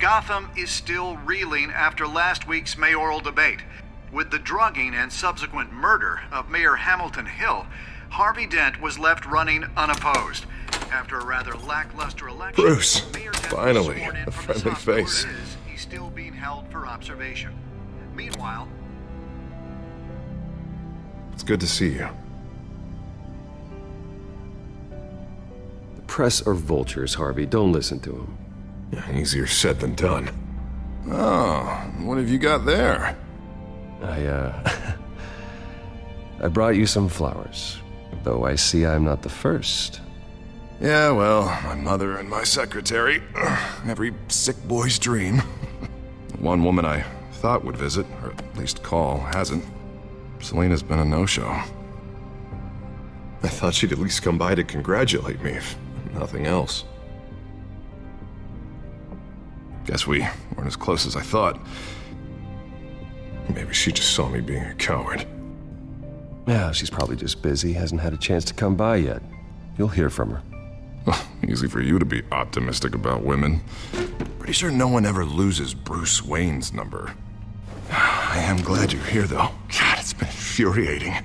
Gotham is still reeling after last week's mayoral debate. With the drugging and subsequent murder of Mayor Hamilton Hill, Harvey Dent was left running unopposed. After a rather lackluster election, Bruce, Mayor Dent finally, was sworn in a from his friendly hospital where face. it is. He's still being held for observation. Meanwhile, It's good to see you. The press are vultures, Harvey. Don't listen to them. Easier said than done. Oh, what have you got there? I brought you some flowers. Though I see I'm not the first. Yeah, well, my mother and my secretary. Every sick boy's dream. One woman I thought would visit, or at least call, hasn't. Selena's been a no-show. I thought she'd at least come by to congratulate me, if nothing else. Guess we weren't as close as I thought. Maybe she just saw me being a coward. Yeah, she's probably just busy, hasn't had a chance to come by yet. You'll hear from her. Easy for you to be optimistic about women. Pretty sure no one ever loses Bruce Wayne's number. I am glad you're here, though. God, it's been infuriating.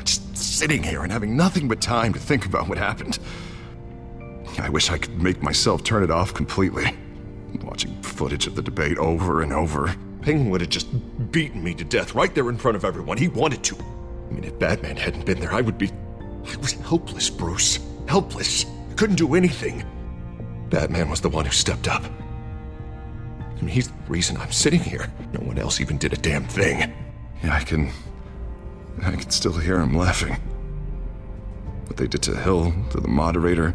Just sitting here and having nothing but time to think about what happened. I wish I could make myself turn it off completely. Watching footage of the debate over and over. Penguin would have just beaten me to death right there in front of everyone. He wanted to. I mean, if Batman hadn't been there, I was helpless, Bruce. Helpless. I couldn't do anything. Batman was the one who stepped up. I mean, he's the reason I'm sitting here. No one else even did a damn thing. Yeah, I can still hear him laughing. What they did to Hill, to the moderator.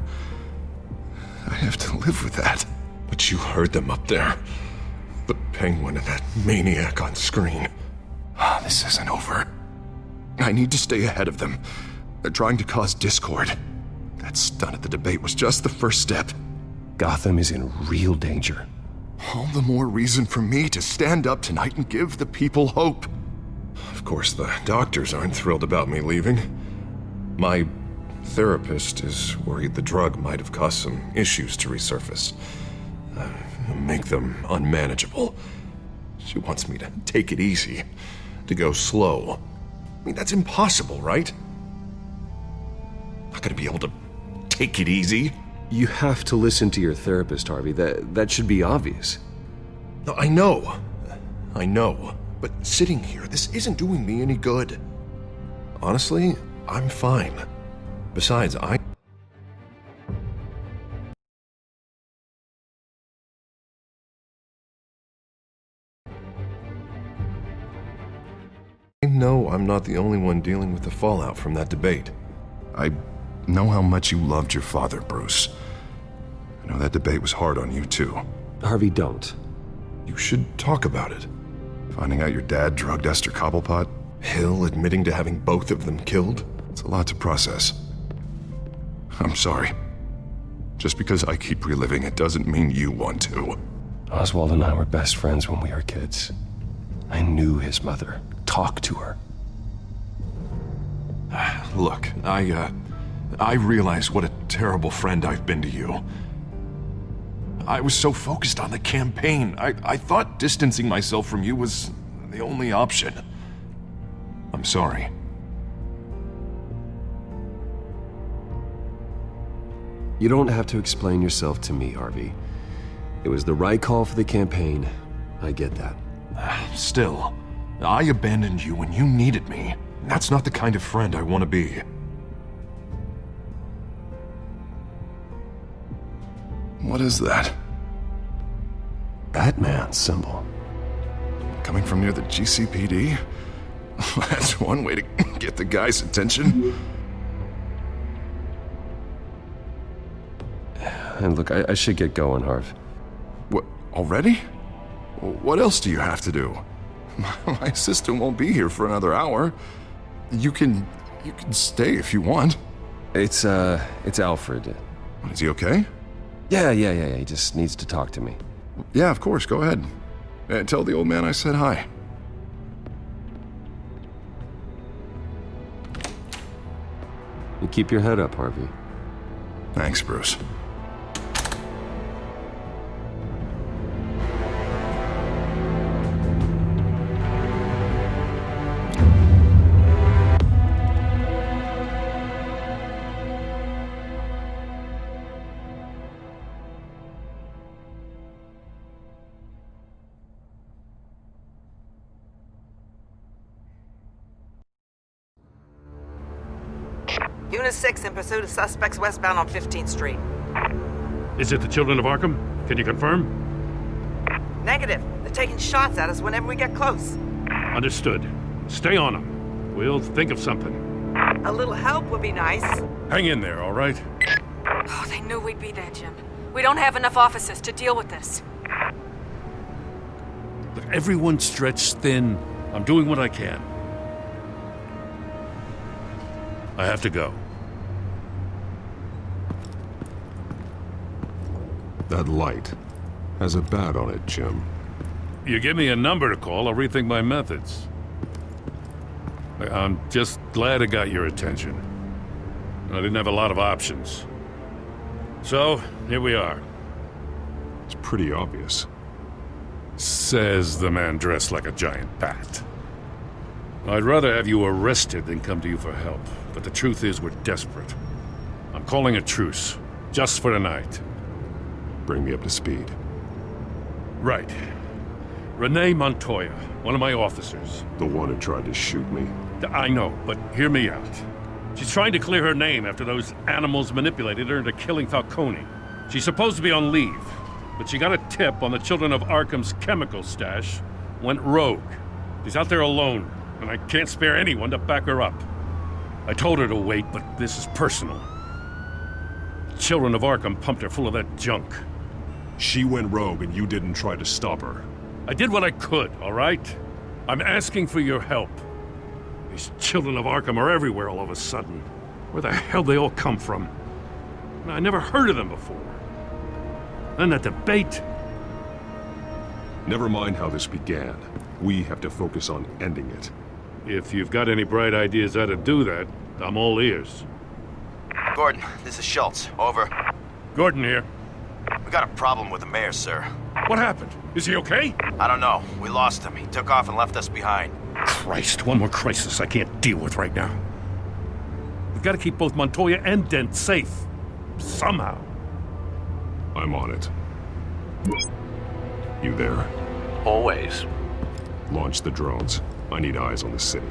I have to live with that. But you heard them up there. The Penguin and that maniac on screen. This isn't over. I need to stay ahead of them. They're trying to cause discord. That stunt at the debate was just the first step. Gotham is in real danger. All the more reason for me to stand up tonight and give the people hope. Of course, the doctors aren't thrilled about me leaving. My therapist is worried the drug might have caused some issues to resurface. Make them unmanageable. She wants me to take it easy, to go slow. I mean, that's impossible, right? Not gonna be able to take it easy. You have to listen to your therapist, Harvey. That should be obvious. No, I know. But sitting here, this isn't doing me any good. Honestly, I'm fine. Besides, I know I'm not the only one dealing with the fallout from that debate. I know how much you loved your father, Bruce. I know that debate was hard on you, too. Harvey, don't. You should talk about it. Finding out your dad drugged Esther Cobblepot, Hill admitting to having both of them killed. It's a lot to process. I'm sorry. Just because I keep reliving it doesn't mean you want to. Oswald and I were best friends when we were kids. I knew his mother. Talk to her. Look, I realize what a terrible friend I've been to you. I was so focused on the campaign. I thought distancing myself from you was the only option. I'm sorry. You don't have to explain yourself to me, Harvey. It was the right call for the campaign. I get that. Still, I abandoned you when you needed me. That's not the kind of friend I want to be. What is that? Batman symbol. Coming from near the GCPD? That's one way to get the guy's attention. And look, I should get going, Harv. What, already? What else do you have to do? My assistant won't be here for another hour. You can stay if you want. It's Alfred. Is he okay? Yeah, he just needs to talk to me. Yeah, of course, go ahead. Tell the old man I said hi. You keep your head up, Harvey. Thanks, Bruce. Unit 6 in pursuit of suspects westbound on 15th Street. Is it the Children of Arkham? Can you confirm? Negative. They're taking shots at us whenever we get close. Understood. Stay on them. We'll think of something. A little help would be nice. Hang in there, all right? Oh, they knew we'd be there, Jim. We don't have enough officers to deal with this. Look, everyone's stretched thin. I'm doing what I can. I have to go. That light has a bat on it, Jim. You give me a number to call, I'll rethink my methods. I'm just glad it got your attention. I didn't have a lot of options. So, here we are. It's pretty obvious. Says the man dressed like a giant bat. I'd rather have you arrested than come to you for help, but the truth is we're desperate. I'm calling a truce, just for tonight. Bring me up to speed. Right. Renee Montoya, one of my officers. The one who tried to shoot me. I know, but hear me out. She's trying to clear her name after those animals manipulated her into killing Falcone. She's supposed to be on leave, but she got a tip on the Children of Arkham's chemical stash, went rogue. She's out there alone, and I can't spare anyone to back her up. I told her to wait, but this is personal. The Children of Arkham pumped her full of that junk. She went rogue and you didn't try to stop her. I did what I could, all right? I'm asking for your help. These Children of Arkham are everywhere all of a sudden. Where the hell they all come from? I never heard of them before. Then that debate. Never mind how this began. We have to focus on ending it. If you've got any bright ideas how to do that, I'm all ears. Gordon, this is Schultz. Over. Gordon here. We got a problem with the mayor, sir. What happened? Is he okay? I don't know. We lost him. He took off and left us behind. Christ, one more crisis I can't deal with right now. We've got to keep both Montoya and Dent safe. Somehow. I'm on it. You there? Always. Launch the drones. I need eyes on the city.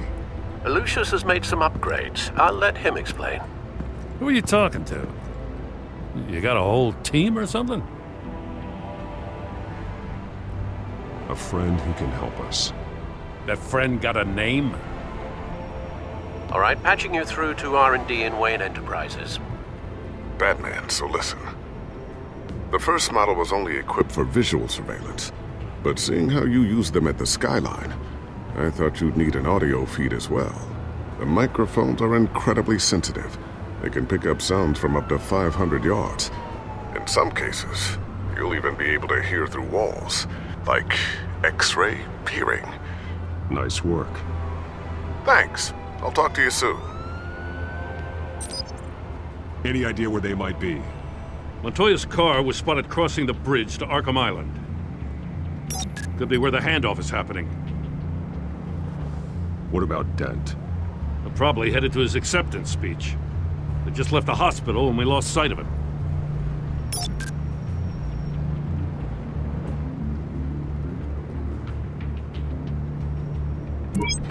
Lucius has made some upgrades. I'll let him explain. Who are you talking to? You got a whole team or something? A friend who can help us. That friend got a name? All right, patching you through to R&D in Wayne Enterprises. Batman, so listen. The first model was only equipped for visual surveillance, but seeing how you use them at the Skyline, I thought you'd need an audio feed as well. The microphones are incredibly sensitive. They can pick up sounds from up to 500 yards. In some cases, you'll even be able to hear through walls, like X-ray peering. Nice work. Thanks. I'll talk to you soon. Any idea where they might be? Montoya's car was spotted crossing the bridge to Arkham Island. Could be where the handoff is happening. What about Dent? They're probably headed to his acceptance speech. They just left the hospital and we lost sight of him.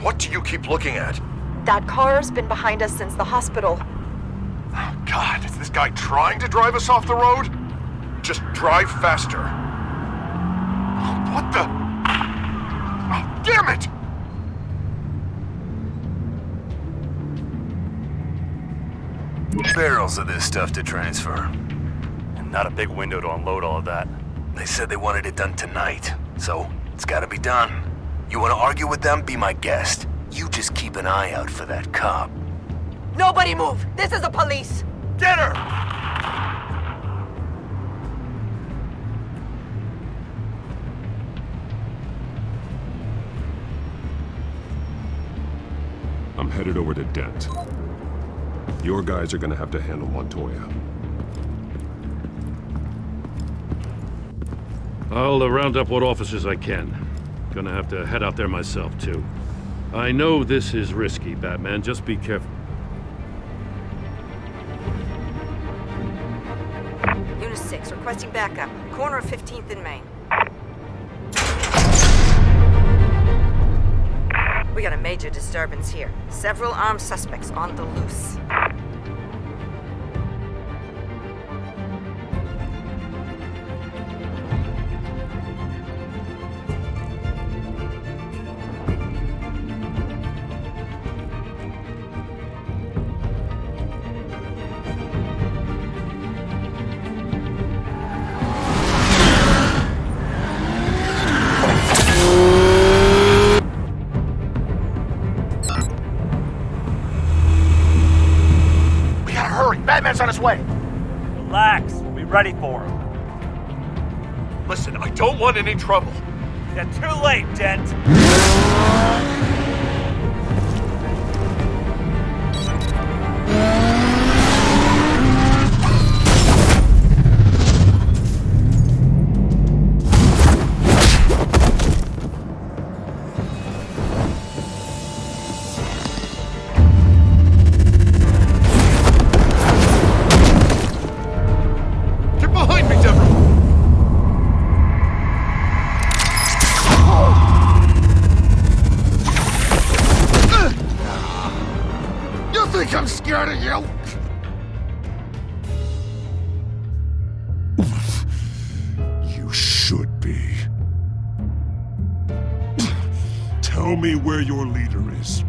What do you keep looking at? That car's been behind us since the hospital. Oh, God, is this guy trying to drive us off the road? Just drive faster. What the? Oh, damn it! Barrels of this stuff to transfer. And not a big window to unload all of that. They said they wanted it done tonight, so it's gotta be done. You wanna argue with them? Be my guest. You just keep an eye out for that cop. Nobody move! This is the police! Get her! I'm headed over to Dent. Your guys are gonna have to handle Montoya. I'll round up what officers I can. Gonna have to head out there myself, too. I know this is risky, Batman. Just be careful. Unit 6, requesting backup. Corner of 15th and Main. We got a major disturbance here. Several armed suspects on the loose. Batman's on his way. Relax. We'll be ready for him. Listen, I don't want any trouble. Yeah, too late, Dent. I'm scared of you! You should be. Tell me where your leader is.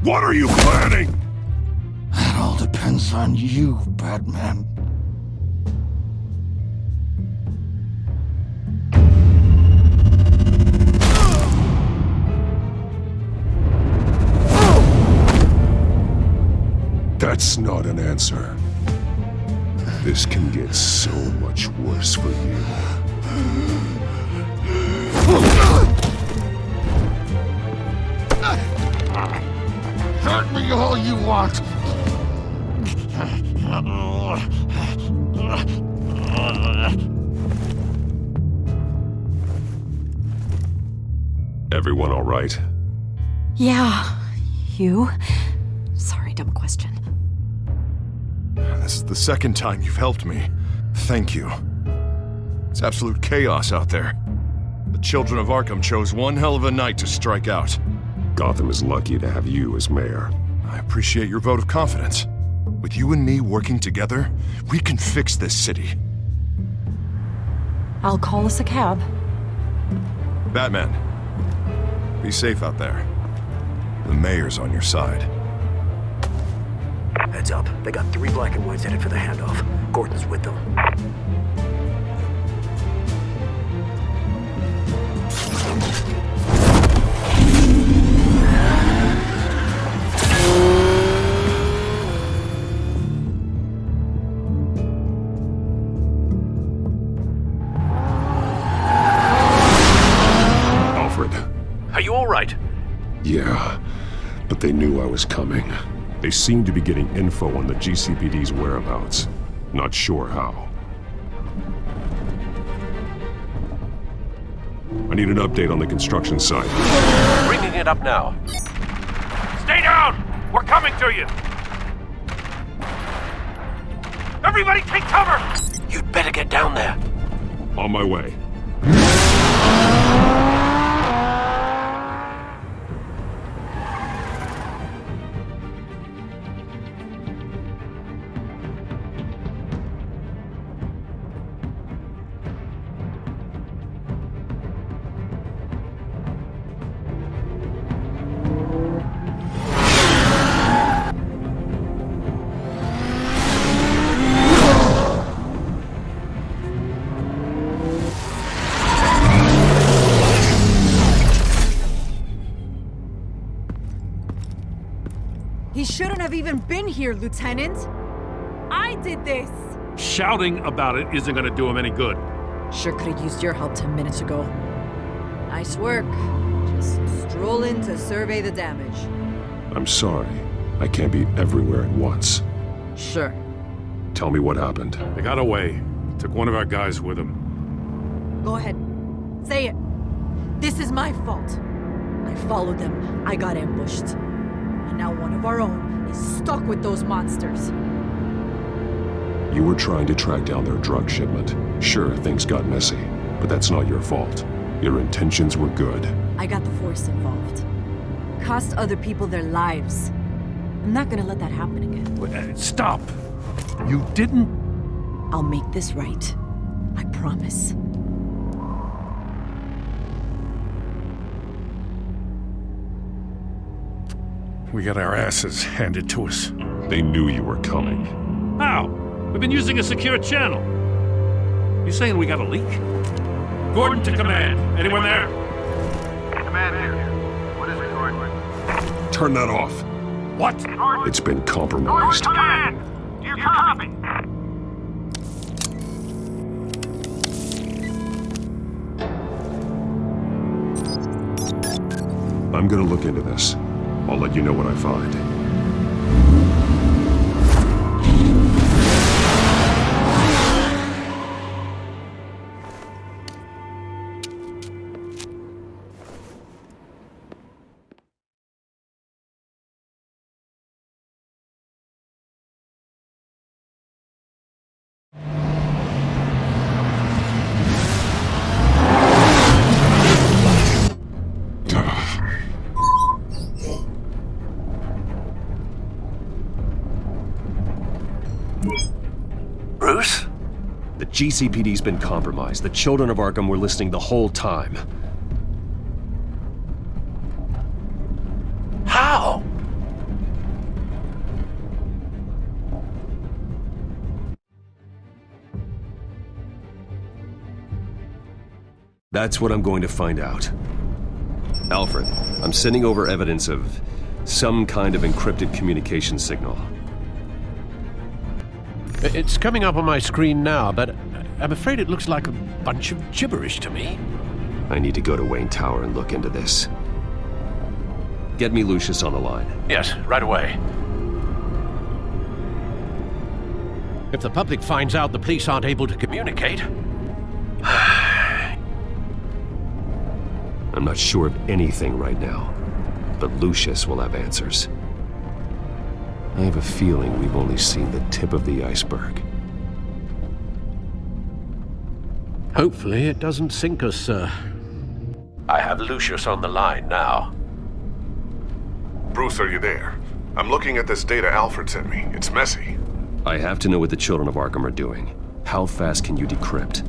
What are you planning? That all depends on you, Batman. That's not an answer. This can get so much worse for you. Hurt me all you want. Everyone all right? Yeah. You? Sorry, dumb question. This is the second time you've helped me. Thank you. It's absolute chaos out there. The children of Arkham chose one hell of a night to strike out. Gotham is lucky to have you as mayor. I appreciate your vote of confidence. With you and me working together, we can fix this city. I'll call us a cab. Batman, be safe out there. The mayor's on your side. Heads up. They got 3 black and whites headed for the handoff. Gordon's with them. Alfred. Are you all right? Yeah, but they knew I was coming. They seem to be getting info on the GCPD's whereabouts. Not sure how. I need an update on the construction site. Bringing it up now. Stay down! We're coming to you! Everybody take cover! You'd better get down there. On my way. He shouldn't have even been here, Lieutenant. I did this. Shouting about it isn't gonna do him any good. Sure could have used your help 10 minutes ago. Nice work. Just stroll in to survey the damage. I'm sorry. I can't be everywhere at once. Sure. Tell me what happened. They got away. Took one of our guys with them. Go ahead. Say it. This is my fault. I followed them. I got ambushed. And now one of our own is stuck with those monsters. You were trying to track down their drug shipment. Sure, things got messy, but that's not your fault. Your intentions were good. I got the Force involved. Cost other people their lives. I'm not gonna let that happen again. Stop! You didn't... I'll make this right. I promise. We got our asses handed to us. They knew you were coming. How? We've been using a secure channel. You saying we got a leak? Gordon to command. Anyone there? Command here. What is it, Gordon? Turn that off. What? It's been compromised. Command! You You copy? I'm gonna look into this. I'll let you know what I find. Bruce? The GCPD's been compromised. The children of Arkham were listening the whole time. How? That's what I'm going to find out. Alfred, I'm sending over evidence of some kind of encrypted communication signal. It's coming up on my screen now, but I'm afraid it looks like a bunch of gibberish to me. I need to go to Wayne Tower and look into this. Get me Lucius on the line. Yes, right away. If the public finds out the police aren't able to communicate... I'm not sure of anything right now, but Lucius will have answers. I have a feeling we've only seen the tip of the iceberg. Hopefully it doesn't sink us, sir. I have Lucius on the line now. Bruce, are you there? I'm looking at this data Alfred sent me. It's messy. I have to know what the children of Arkham are doing. How fast can you decrypt?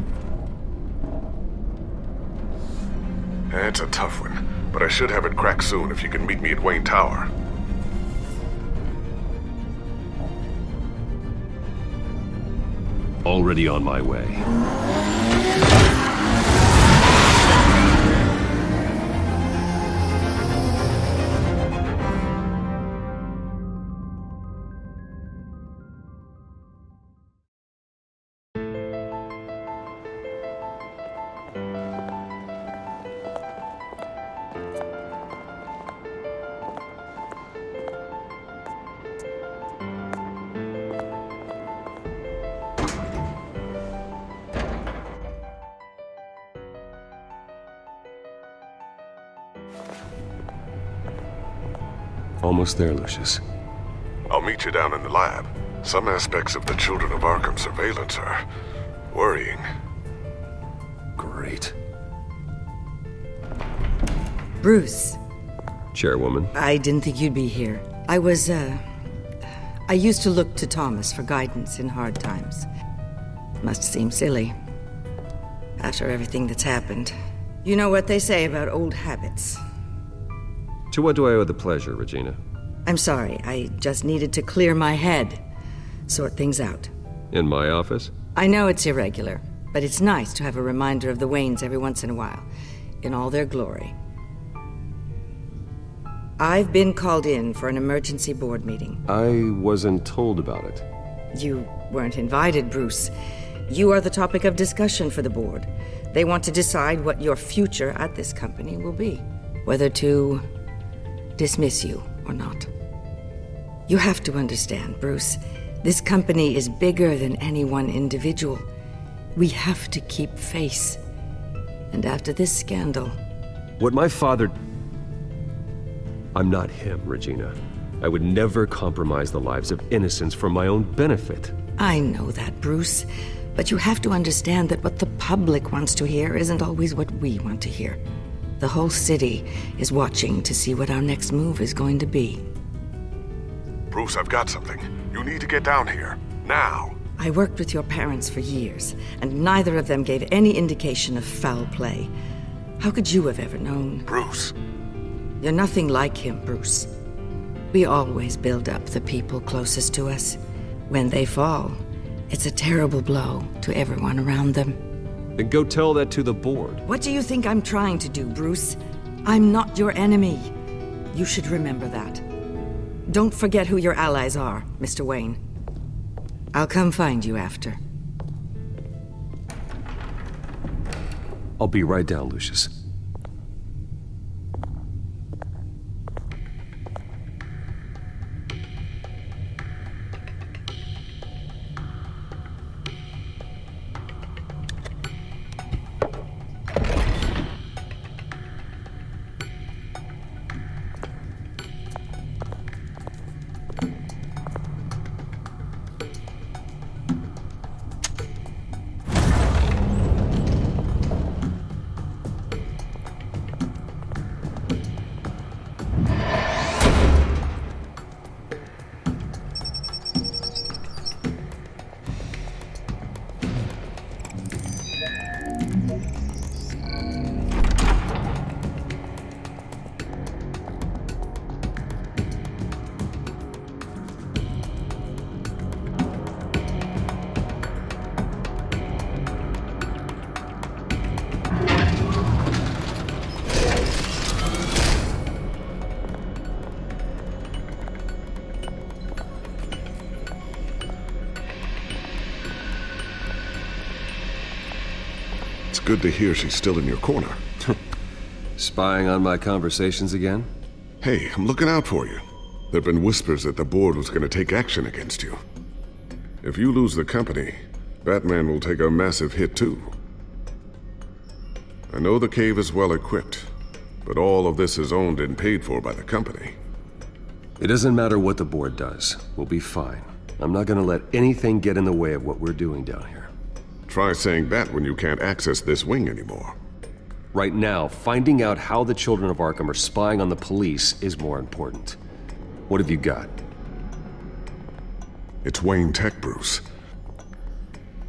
It's a tough one, but I should have it cracked soon if you can meet me at Wayne Tower. Already on my way. Almost there, Lucius. I'll meet you down in the lab. Some aspects of the Children of Arkham surveillance are worrying. Great. Bruce. Chairwoman. I didn't think you'd be here. I used to look to Thomas for guidance in hard times. Must seem silly. After everything that's happened. You know what they say about old habits. To what do I owe the pleasure, Regina? I'm sorry, I just needed to clear my head. Sort things out. In my office? I know it's irregular, but it's nice to have a reminder of the Waynes every once in a while, in all their glory. I've been called in for an emergency board meeting. I wasn't told about it. You weren't invited, Bruce. You are the topic of discussion for the board. They want to decide what your future at this company will be. Whether to dismiss you or not. You have to understand, Bruce. This company is bigger than any one individual. We have to keep face. And after this scandal... What my father... I'm not him, Regina. I would never compromise the lives of innocents for my own benefit. I know that, Bruce. But you have to understand that what the public wants to hear isn't always what we want to hear. The whole city is watching to see what our next move is going to be. Bruce, I've got something. You need to get down here. Now. I worked with your parents for years, and neither of them gave any indication of foul play. How could you have ever known? Bruce. You're nothing like him, Bruce. We always build up the people closest to us. When they fall, it's a terrible blow to everyone around them. Then go tell that to the board. What do you think I'm trying to do, Bruce? I'm not your enemy. You should remember that. Don't forget who your allies are, Mr. Wayne. I'll come find you after. I'll be right down, Lucius. It's good to hear she's still in your corner. Spying on my conversations again? Hey, I'm looking out for you. There've been whispers that the board was gonna take action against you. If you lose the company, Batman will take a massive hit too. I know the cave is well equipped, but all of this is owned and paid for by the company. It doesn't matter what the board does. We'll be fine. I'm not gonna let anything get in the way of what we're doing down here. Try saying that when you can't access this wing anymore. Right now, finding out how the children of Arkham are spying on the police is more important. What have you got? It's Wayne Tech, Bruce.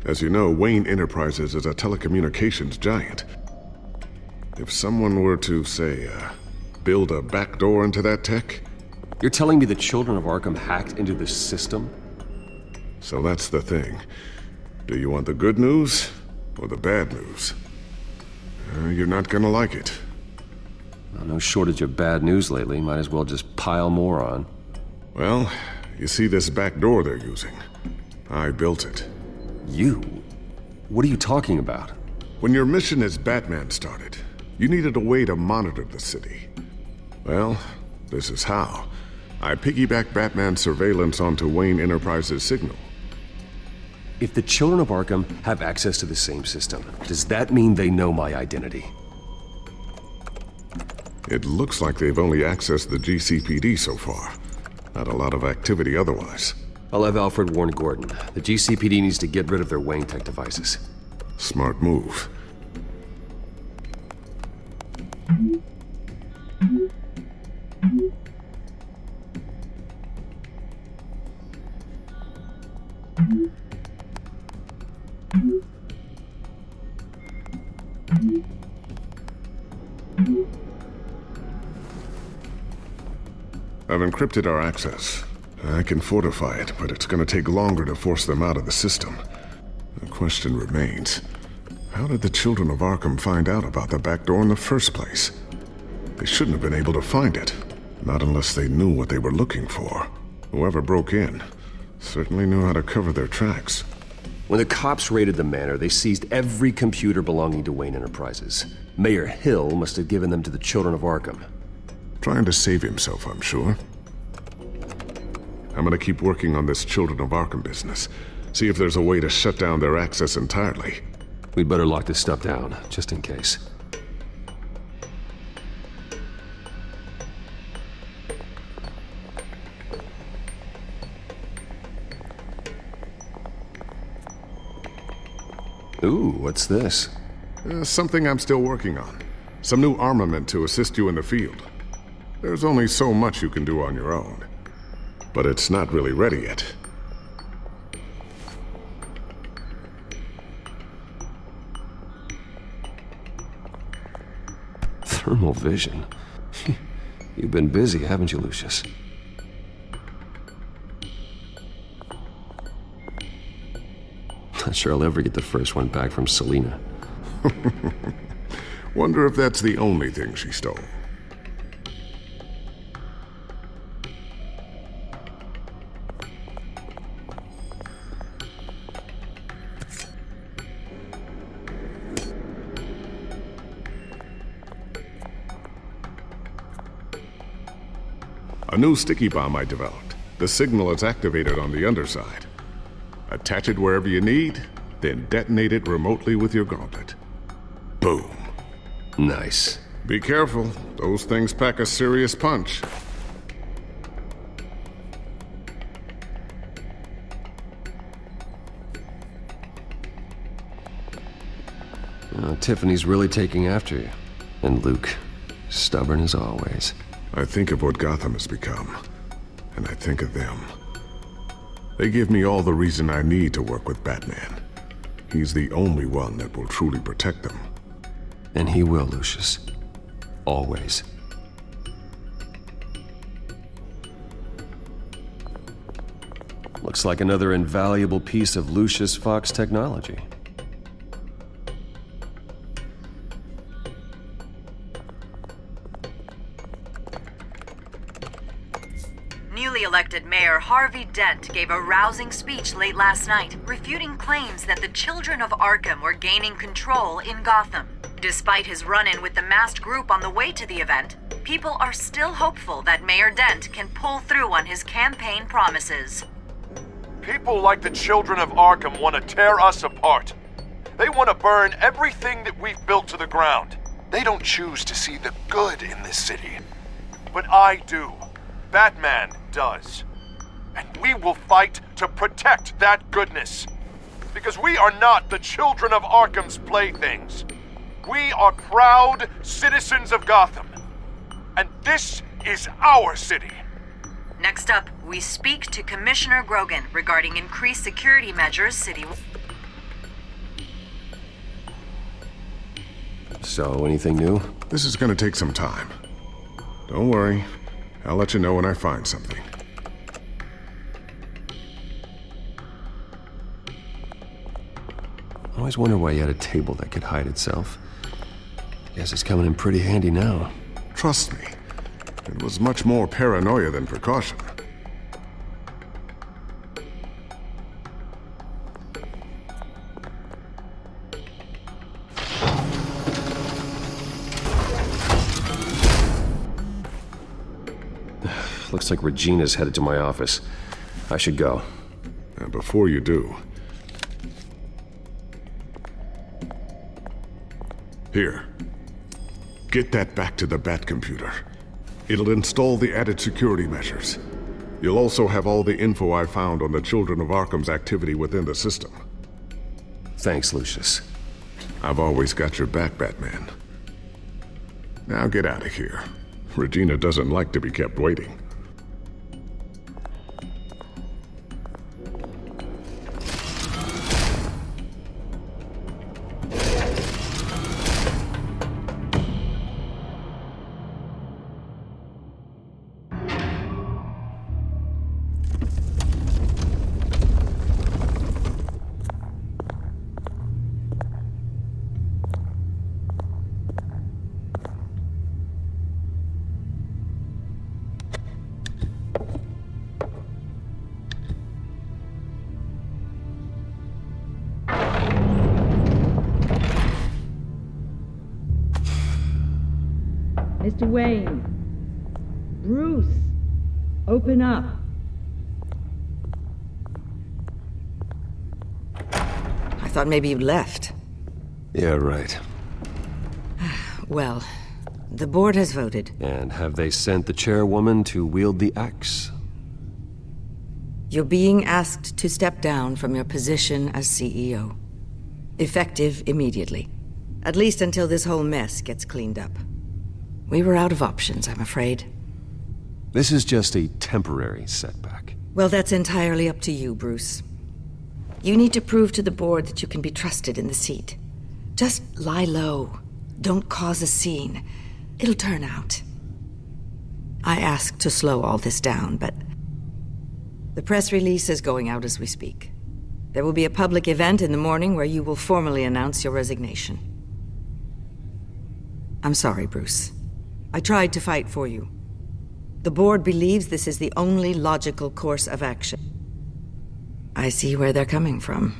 As you know, Wayne Enterprises is a telecommunications giant. If someone were to, say, build a backdoor into that tech... You're telling me the children of Arkham hacked into this system? So that's the thing. Do you want the good news or the bad news? You're not gonna like it. Well, no shortage of bad news lately. Might as well just pile more on. Well, you see this back door they're using? I built it. You? What are you talking about? When your mission as Batman started, you needed a way to monitor the city. Well, this is how. I piggybacked Batman's surveillance onto Wayne Enterprises' signal. If the children of Arkham have access to the same system, does that mean they know my identity? It looks like they've only accessed the GCPD so far. Not a lot of activity otherwise. I'll have Alfred warn Gordon. The GCPD needs to get rid of their Wayne Tech devices. Smart move. I've encrypted our access. I can fortify it, but it's gonna take longer to force them out of the system. The question remains, how did the children of Arkham find out about the back door in the first place? They shouldn't have been able to find it, not unless they knew what they were looking for. Whoever broke in certainly knew how to cover their tracks. When the cops raided the manor, they seized every computer belonging to Wayne Enterprises. Mayor Hill must have given them to the children of Arkham. Trying to save himself, I'm sure. I'm gonna keep working on this Children of Arkham business. See if there's a way to shut down their access entirely. We'd better lock this stuff down, just in case. Ooh, what's this? Something I'm still working on. Some new armament to assist you in the field. There's only so much you can do on your own. But it's not really ready yet. Thermal vision? You've been busy, haven't you, Lucius? Not sure I'll ever get the first one back from Selina. Wonder if that's the only thing she stole. A new sticky bomb I developed. The signal is activated on the underside. Attach it wherever you need, then detonate it remotely with your gauntlet. Boom. Nice. Be careful. Those things pack a serious punch. Tiffany's really taking after you. And Luke, stubborn as always. I think of what Gotham has become, and I think of them. They give me all the reason I need to work with Batman. He's the only one that will truly protect them. And he will, Lucius. Always. Looks like another invaluable piece of Lucius Fox technology. Newly elected Mayor Harvey Dent gave a rousing speech late last night, refuting claims that the children of Arkham were gaining control in Gotham. Despite his run-in with the masked group on the way to the event, people are still hopeful that Mayor Dent can pull through on his campaign promises. People like the children of Arkham want to tear us apart. They want to burn everything that we've built to the ground. They don't choose to see the good in this city. But I do. Batman does. And we will fight to protect that goodness. Because we are not the children of Arkham's playthings. We are proud citizens of Gotham. And this is our city. Next up, we speak to Commissioner Grogan regarding increased security measures citywide. So, anything new? This is gonna take some time. Don't worry. I'll let you know when I find something. I always wonder why you had a table that could hide itself. Guess it's coming in pretty handy now. Trust me, it was much more paranoia than precaution. Looks like Regina's headed to my office. I should go. And before you do... Here. Get that back to the Bat computer. It'll install the added security measures. You'll also have all the info I found on the Children of Arkham's activity within the system. Thanks, Lucius. I've always got your back, Batman. Now get out of here. Regina doesn't like to be kept waiting. Mr. Wayne. Bruce. Open up. I thought maybe you left. Yeah, right. Well, the board has voted. And have they sent the chairwoman to wield the axe? You're being asked to step down from your position as CEO. Effective immediately. At least until this whole mess gets cleaned up. We were out of options, I'm afraid. This is just a temporary setback. Well, that's entirely up to you, Bruce. You need to prove to the board that you can be trusted in the seat. Just lie low. Don't cause a scene. It'll turn out. I asked to slow all this down, but the press release is going out as we speak. There will be a public event in the morning where you will formally announce your resignation. I'm sorry, Bruce. I tried to fight for you. The board believes this is the only logical course of action. I see where they're coming from.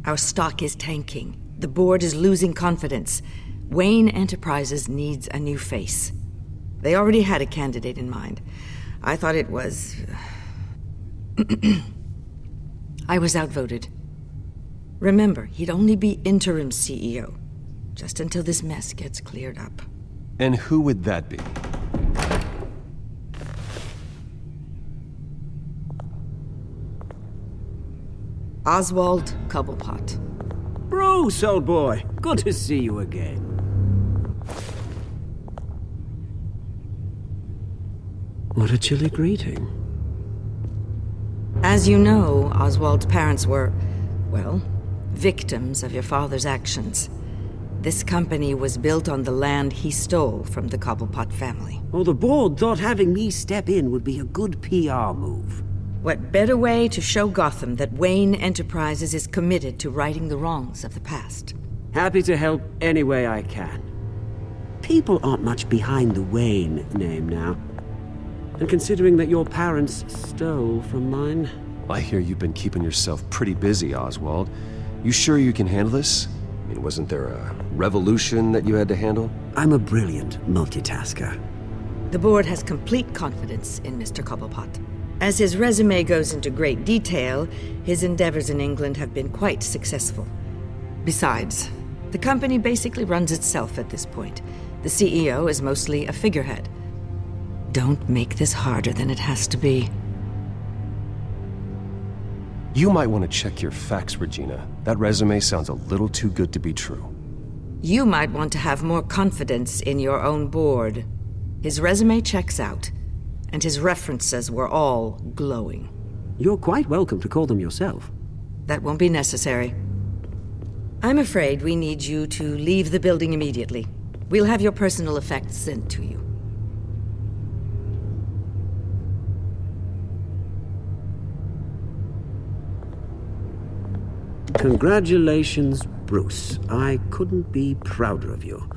Our stock is tanking. The board is losing confidence. Wayne Enterprises needs a new face. They already had a candidate in mind. I thought it was... I was outvoted. Remember, he'd only be interim CEO, just until this mess gets cleared up. And who would that be? Oswald Cobblepot. Bruce, old boy. Good to see you again. What a chilly greeting. As you know, Oswald's parents were, well, victims of your father's actions. This company was built on the land he stole from the Cobblepot family. Well, the board thought having me step in would be a good PR move. What better way to show Gotham that Wayne Enterprises is committed to righting the wrongs of the past? Happy to help any way I can. People aren't much behind the Wayne name now. And considering that your parents stole from mine... I hear you've been keeping yourself pretty busy, Oswald. You sure you can handle this? I mean, wasn't there a revolution that you had to handle? I'm a brilliant multitasker. The board has complete confidence in Mr. Cobblepot. As his resume goes into great detail, his endeavors in England have been quite successful. Besides, the company basically runs itself at this point. The CEO is mostly a figurehead. Don't make this harder than it has to be. You might want to check your facts, Regina. That resume sounds a little too good to be true. You might want to have more confidence in your own board. His resume checks out, and his references were all glowing. You're quite welcome to call them yourself. That won't be necessary. I'm afraid we need you to leave the building immediately. We'll have your personal effects sent to you. Congratulations, Bruce. I couldn't be prouder of you.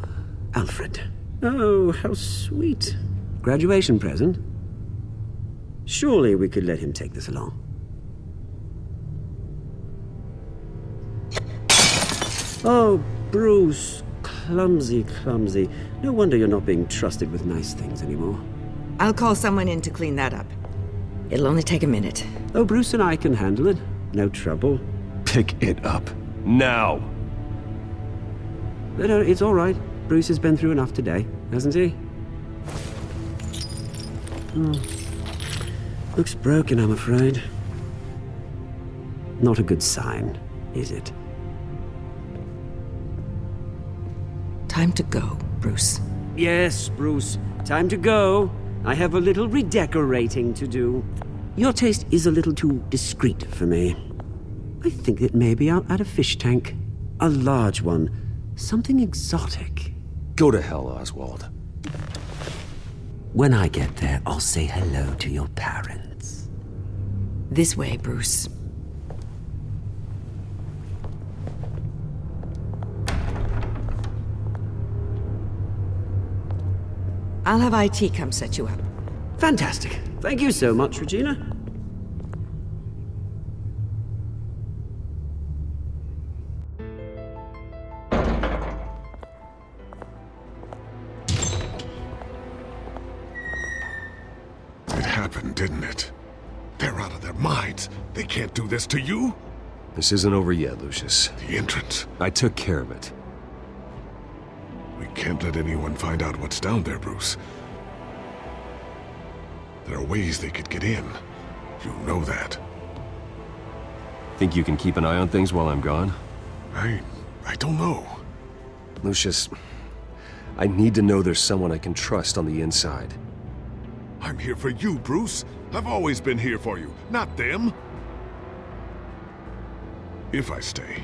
Alfred. Oh, how sweet. Graduation present? Surely we could let him take this along. Oh, Bruce. Clumsy, clumsy. No wonder you're not being trusted with nice things anymore. I'll call someone in to clean that up. It'll only take a minute. Oh, Bruce and I can handle it. No trouble. Pick it up. Now! No, it's all right. Bruce has been through enough today, hasn't he? Looks broken, I'm afraid. Not a good sign, is it? Time to go, Bruce. Yes, Bruce. Time to go. I have a little redecorating to do. Your taste is a little too discreet for me. I think that maybe I'll add a fish tank. A large one. Something exotic. Go to hell, Oswald. When I get there, I'll say hello to your parents. This way, Bruce. I'll have IT come set you up. Fantastic. Thank you so much, Regina. Didn't it? They're out of their minds. They can't do this to you. This isn't over yet, Lucius. The entrance. I took care of it. We can't let anyone find out what's down there, Bruce. There are ways they could get in. You know that. Think you can keep an eye on things while I'm gone? I don't know. Lucius, I need to know there's someone I can trust on the inside. I'm here for you, Bruce. I've always been here for you, not them. If I stay,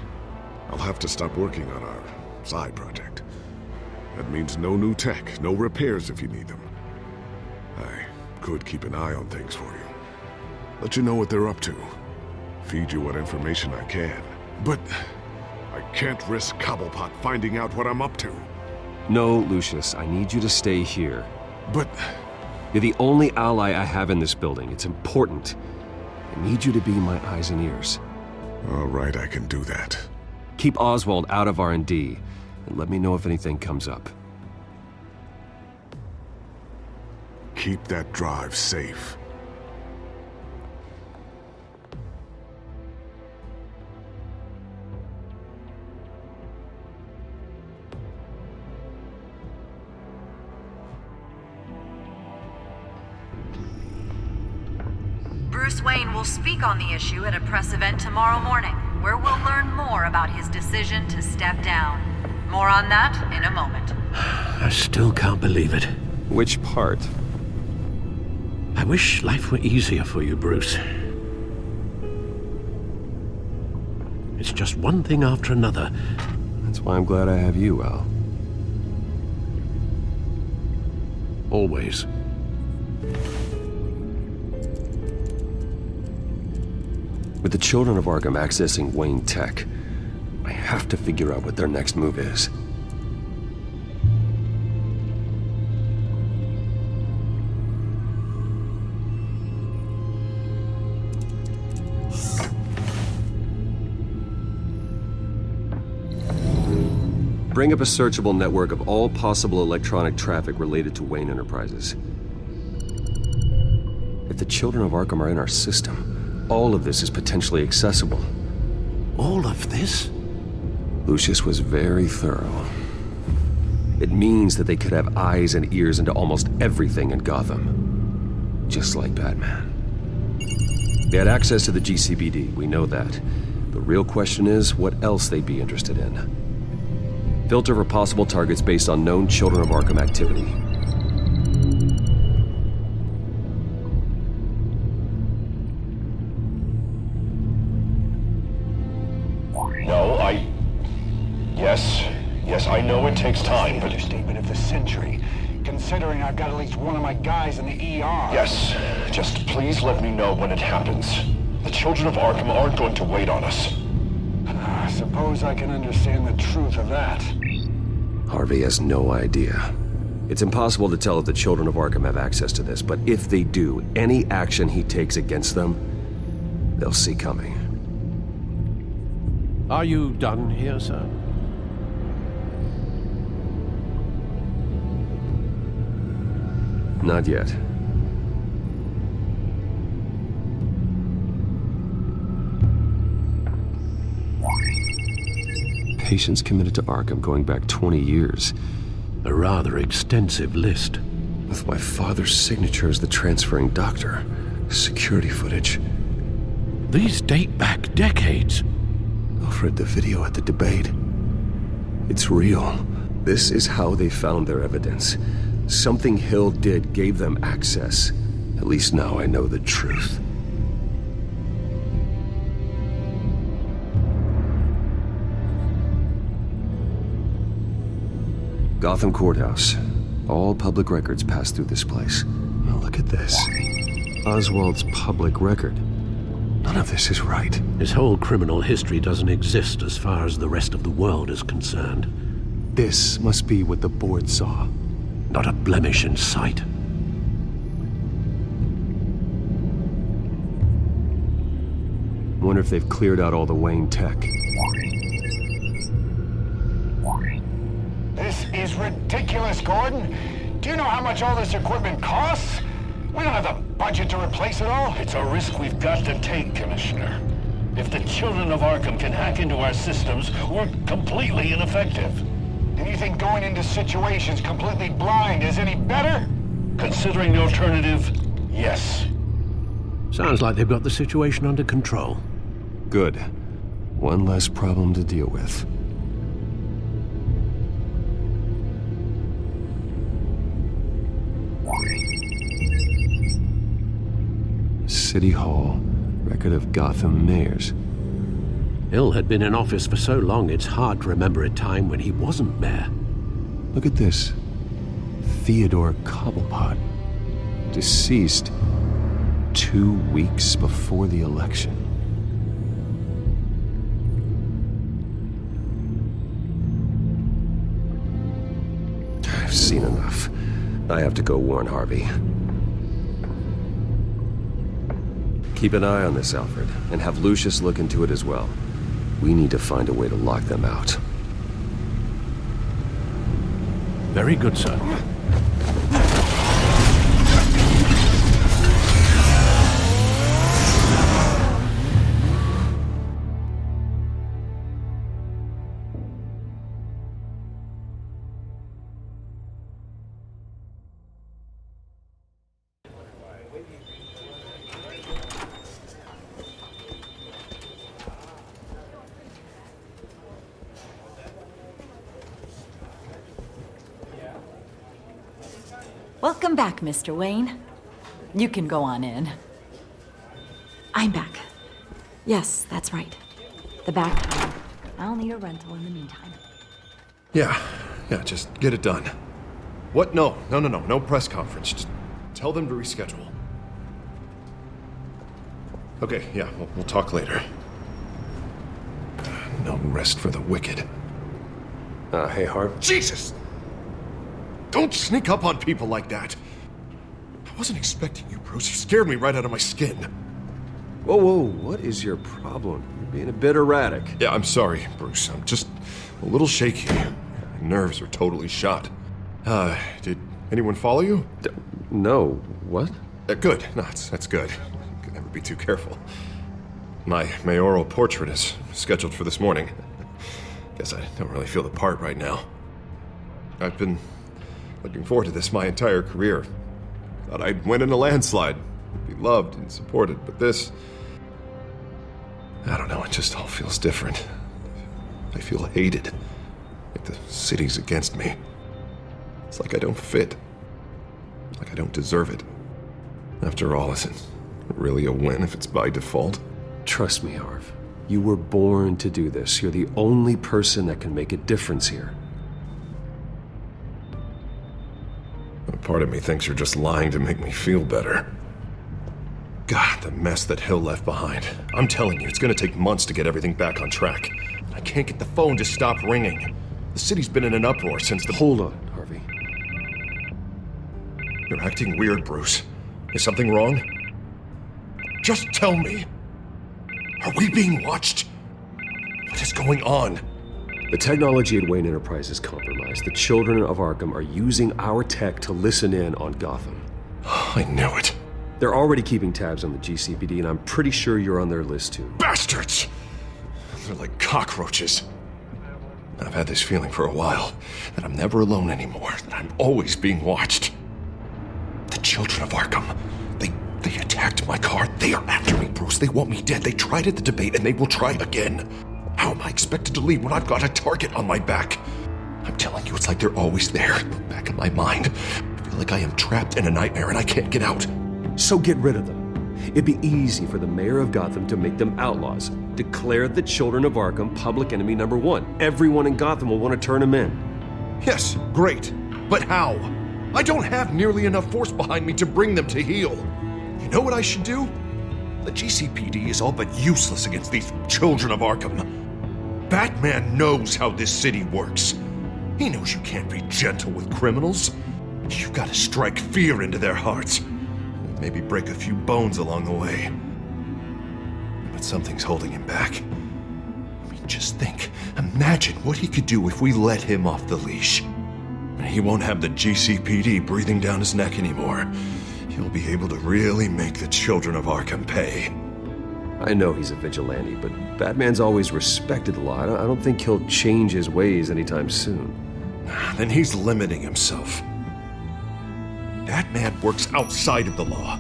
I'll have to stop working on our side project. That means no new tech, no repairs if you need them. I could keep an eye on things for you. Let you know what they're up to. Feed you what information I can. But I can't risk Cobblepot finding out what I'm up to. No, Lucius, I need you to stay here. But... You're the only ally I have in this building. It's important. I need you to be my eyes and ears. All right, I can do that. Keep Oswald out of R&D, and let me know if anything comes up. Keep that drive safe. Bruce Wayne will speak on the issue at a press event tomorrow morning, where we'll learn more about his decision to step down. More on that in a moment. I still can't believe it. Which part? I wish life were easier for you, Bruce. It's just one thing after another. That's why I'm glad I have you, Al. Always. With the children of Arkham accessing Wayne Tech, I have to figure out what their next move is. Bring up a searchable network of all possible electronic traffic related to Wayne Enterprises. If the children of Arkham are in our system, all of this is potentially accessible. All of this? Lucius was very thorough. It means that they could have eyes and ears into almost everything in Gotham. Just like Batman. They had access to the GCPD, we know that. The real question is what else they'd be interested in. Filter for possible targets based on known Children of Arkham activity. Yes, I know it takes time, but... Understatement of the century, considering I've got at least one of my guys in the ER. Yes, just please let me know when it happens. The children of Arkham aren't going to wait on us. I suppose I can understand the truth of that. Harvey has no idea. It's impossible to tell if the children of Arkham have access to this, but if they do, any action he takes against them, they'll see coming. Are you done here, sir? Not yet. Patients committed to Arkham going back 20 years. A rather extensive list. With my father's signature as the transferring doctor. Security footage. These date back decades. Alfred, the video at the debate. It's real. This is how they found their evidence. Something Hill did gave them access. At least now I know the truth. Gotham Courthouse. All public records pass through this place. Now look at this. Oswald's public record. None of this is right. His whole criminal history doesn't exist as far as the rest of the world is concerned. This must be what the board saw. Not a blemish in sight. Wonder if they've cleared out all the Wayne tech. This is ridiculous, Gordon. Do you know how much all this equipment costs? We don't have the budget to replace it all. It's a risk we've got to take, Commissioner. If the children of Arkham can hack into our systems, we're completely ineffective. And you think going into situations completely blind is any better? Considering the alternative, yes. Sounds like they've got the situation under control. Good. One less problem to deal with. City Hall. Record of Gotham mayors. Hill had been in office for so long, it's hard to remember a time when he wasn't mayor. Look at this. Theodore Cobblepot. Deceased 2 weeks before the election. I've seen enough. I have to go warn Harvey. Keep an eye on this, Alfred, and have Lucius look into it as well. We need to find a way to lock them out. Very good, sir. Welcome back, Mr. Wayne. You can go on in. I'm back. Yes, that's right. The back door. I'll need a rental in the meantime. Yeah, just get it done. What? No press conference. Just tell them to reschedule. Okay, yeah, we'll talk later. No rest for the wicked. Hey, Harv. Jesus! Don't sneak up on people like that. I wasn't expecting you, Bruce. You scared me right out of my skin. Whoa, what is your problem? You're being a bit erratic. Yeah, I'm sorry, Bruce. I'm just a little shaky. My nerves are totally shot. Did anyone follow you? No. What? Good. No, that's good. You can never be too careful. My mayoral portrait is scheduled for this morning. Guess I don't really feel the part right now. I've been looking forward to this my entire career. Thought I'd win in a landslide, be loved and supported, but this... I don't know, it just all feels different. I feel hated. Like the city's against me. It's like I don't fit. Like I don't deserve it. After all, is it really a win if it's by default? Trust me, Harv. You were born to do this. You're the only person that can make a difference here. Part of me thinks you're just lying to make me feel better. God, the mess that Hill left behind. I'm telling you, it's gonna take months to get everything back on track. I can't get the phone to stop ringing. The city's been in an uproar since the... Hold on, Harvey. You're acting weird, Bruce. Is something wrong? Just tell me. Are we being watched? What is going on? The technology at Wayne Enterprise is compromised. The children of Arkham are using our tech to listen in on Gotham. I knew it. They're already keeping tabs on the GCPD, and I'm pretty sure you're on their list too. Bastards! They're like cockroaches. I've had this feeling for a while, that I'm never alone anymore, that I'm always being watched. The children of Arkham, they attacked my car. They are after me, Bruce. They want me dead. They tried at the debate, and they will try again. How am I expected to leave when I've got a target on my back? I'm telling you, it's like they're always there, back in my mind. I feel like I am trapped in a nightmare and I can't get out. So get rid of them. It'd be easy for the mayor of Gotham to make them outlaws. Declare the children of Arkham public enemy number one. Everyone in Gotham will want to turn them in. Yes, great. But how? I don't have nearly enough force behind me to bring them to heel. You know what I should do? The GCPD is all but useless against these children of Arkham. Batman knows how this city works. He knows you can't be gentle with criminals. You've got to strike fear into their hearts. Maybe break a few bones along the way. But something's holding him back. I mean, just think. Imagine what he could do if we let him off the leash. He won't have the GCPD breathing down his neck anymore. He'll be able to really make the children of Arkham pay. I know he's a vigilante, but Batman's always respected the law. I don't think he'll change his ways anytime soon. Then he's limiting himself. Batman works outside of the law.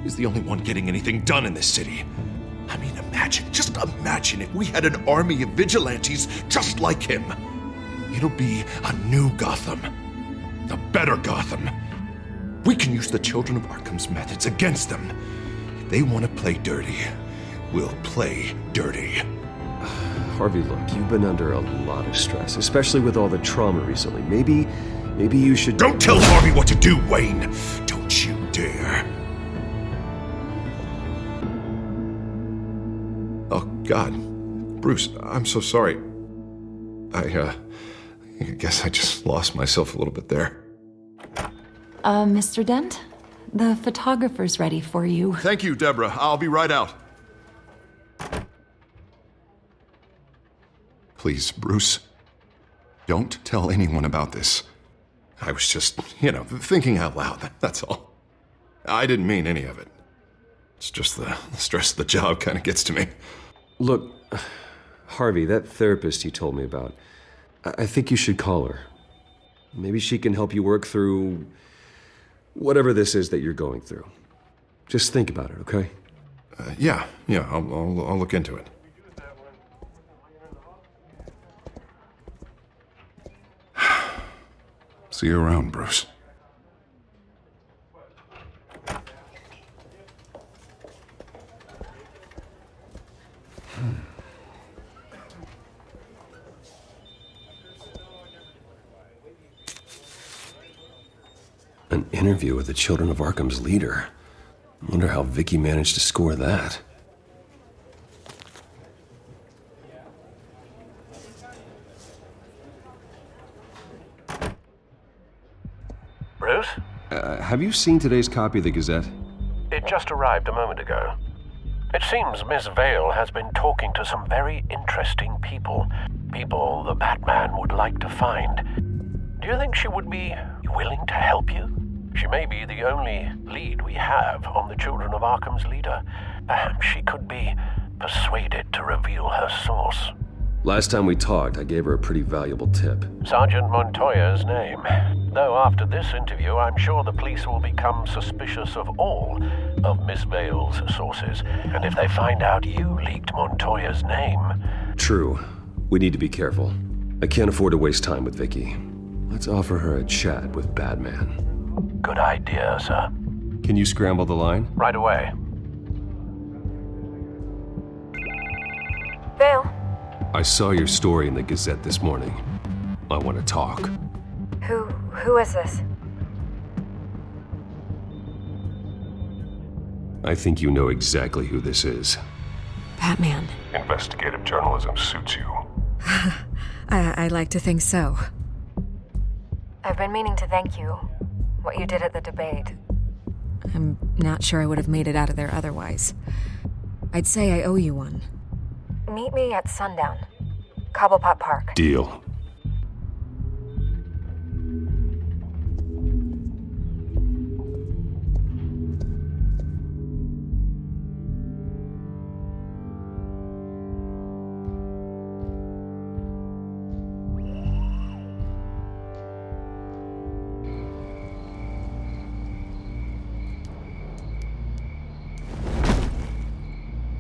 He's the only one getting anything done in this city. I mean, just imagine if we had an army of vigilantes just like him. It'll be a new Gotham. A better Gotham. We can use the children of Arkham's methods against them. If they want to play dirty, we'll play dirty. Harvey, look, you've been under a lot of stress, especially with all the trauma recently. Maybe you should... Don't tell Harvey what to do, Wayne! Don't you dare. Oh, God. Bruce, I'm so sorry. I guess I just lost myself a little bit there. Mr. Dent? The photographer's ready for you. Thank you, Deborah. I'll be right out. Please, Bruce. Don't tell anyone about this. I was just, thinking out loud, that's all. I didn't mean any of it. It's just the stress of the job kind of gets to me. Look, Harvey, that therapist you told me about, I think you should call her. Maybe she can help you work through whatever this is that you're going through. Just think about it, okay? Yeah, I'll look into it. See you around, Bruce. An interview with the Children of Arkham's leader. I wonder how Vicky managed to score that. Bruce? Have you seen today's copy of the Gazette? It just arrived a moment ago. It seems Miss Vale has been talking to some very interesting people. People the Batman would like to find. Do you think she would be willing to help you? She may be the only lead we have on the Children of Arkham's leader. Perhaps she could be persuaded to reveal her source. Last time we talked, I gave her a pretty valuable tip. Sergeant Montoya's name. Though after this interview, I'm sure the police will become suspicious of all of Miss Vale's sources. And if they find out you leaked Montoya's name... True. We need to be careful. I can't afford to waste time with Vicky. Let's offer her a chat with Batman. Good idea, sir. Can you scramble the line? Right away. Vale. I saw your story in the Gazette this morning. I want to talk. Who is this? I think you know exactly who this is. Batman. Investigative journalism suits you. I'd like to think so. I've been meaning to thank you. What you did at the debate. I'm not sure I would have made it out of there otherwise. I'd say I owe you one. Meet me at sundown. Cobblepot Park. Deal.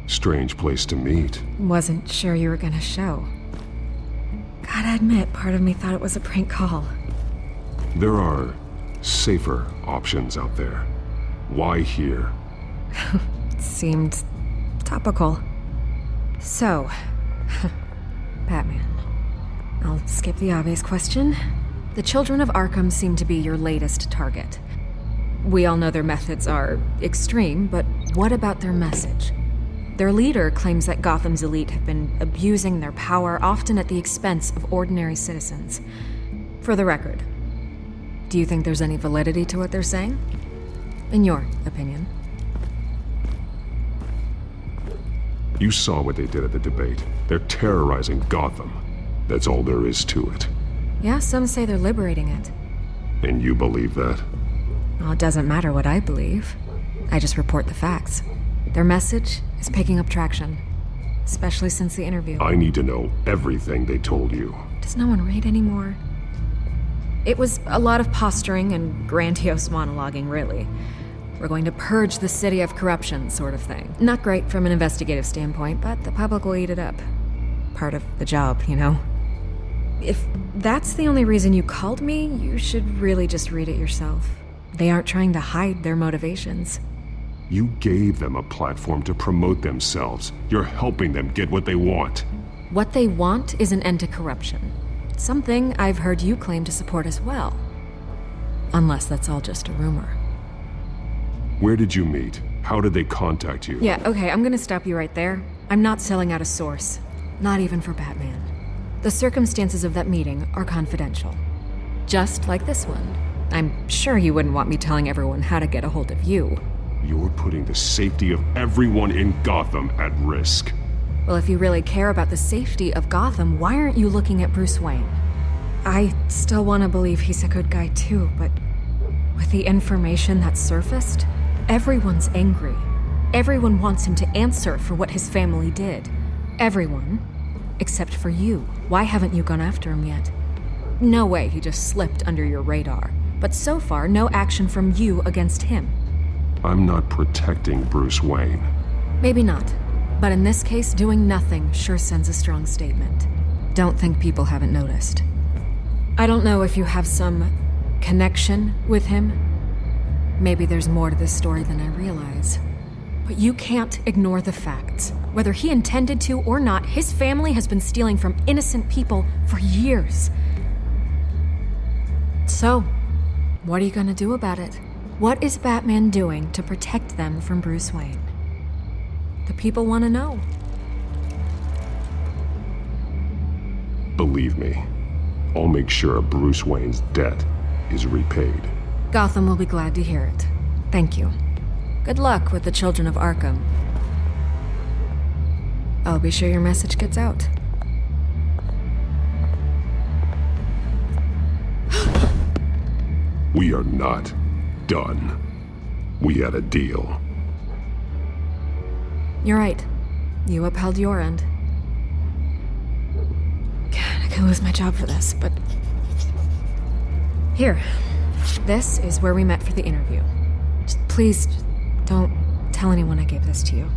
Strange place to meet. Wasn't sure you were gonna show. Gotta admit, part of me thought it was a prank call. There are safer options out there. Why here? Seemed topical. So, Batman. I'll skip the obvious question. The Children of Arkham seem to be your latest target. We all know their methods are extreme, but what about their message? Their leader claims that Gotham's elite have been abusing their power, often at the expense of ordinary citizens. For the record, do you think there's any validity to what they're saying? In your opinion. You saw what they did at the debate. They're terrorizing Gotham. That's all there is to it. Yeah, some say they're liberating it. And you believe that? Well, it doesn't matter what I believe. I just report the facts. Their message is picking up traction, especially since the interview. I need to know everything they told you. Does no one read anymore? It was a lot of posturing and grandiose monologuing, really. We're going to purge the city of corruption, sort of thing. Not great from an investigative standpoint, but the public will eat it up. Part of the job, you know? If that's the only reason you called me, you should really just read it yourself. They aren't trying to hide their motivations. You gave them a platform to promote themselves. You're helping them get what they want. What they want is an end to corruption. Something I've heard you claim to support as well. Unless that's all just a rumor. Where did you meet? How did they contact you? Yeah, okay, I'm gonna stop you right there. I'm not selling out a source. Not even for Batman. The circumstances of that meeting are confidential. Just like this one. I'm sure you wouldn't want me telling everyone how to get a hold of you. You're putting the safety of everyone in Gotham at risk. Well, if you really care about the safety of Gotham, why aren't you looking at Bruce Wayne? I still want to believe he's a good guy too, but with the information that surfaced, everyone's angry. Everyone wants him to answer for what his family did. Everyone, except for you. Why haven't you gone after him yet? No way he just slipped under your radar. But so far, no action from you against him. I'm not protecting Bruce Wayne. Maybe not. But in this case, doing nothing sure sends a strong statement. Don't think people haven't noticed. I don't know if you have some connection with him. Maybe there's more to this story than I realize. But you can't ignore the facts. Whether he intended to or not, his family has been stealing from innocent people for years. So, what are you gonna do about it? What is Batman doing to protect them from Bruce Wayne? The people want to know. Believe me, I'll make sure Bruce Wayne's debt is repaid. Gotham will be glad to hear it. Thank you. Good luck with the children of Arkham. I'll be sure your message gets out. We are not done. We had a deal. You're right. You upheld your end. God, I could lose my job for this, but... Here. This is where we met for the interview. Please, don't tell anyone I gave this to you.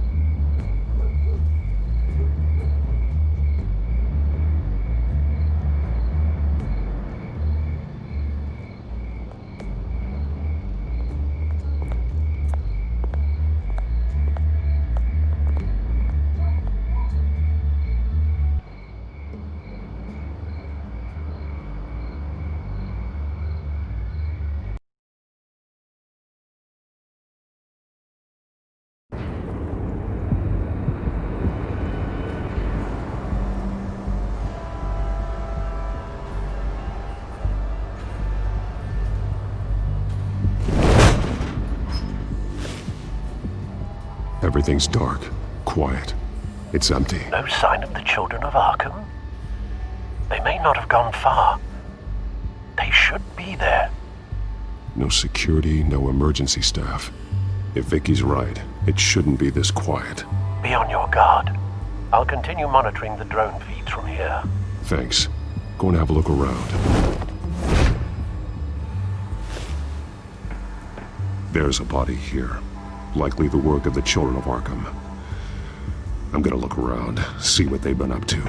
Everything's dark, quiet. It's empty. No sign of the children of Arkham? They may not have gone far. They should be there. No security, no emergency staff. If Vicky's right, it shouldn't be this quiet. Be on your guard. I'll continue monitoring the drone feeds from here. Thanks. Go and have a look around. There's a body here. Likely the work of the children of Arkham. I'm gonna look around, see what they've been up to.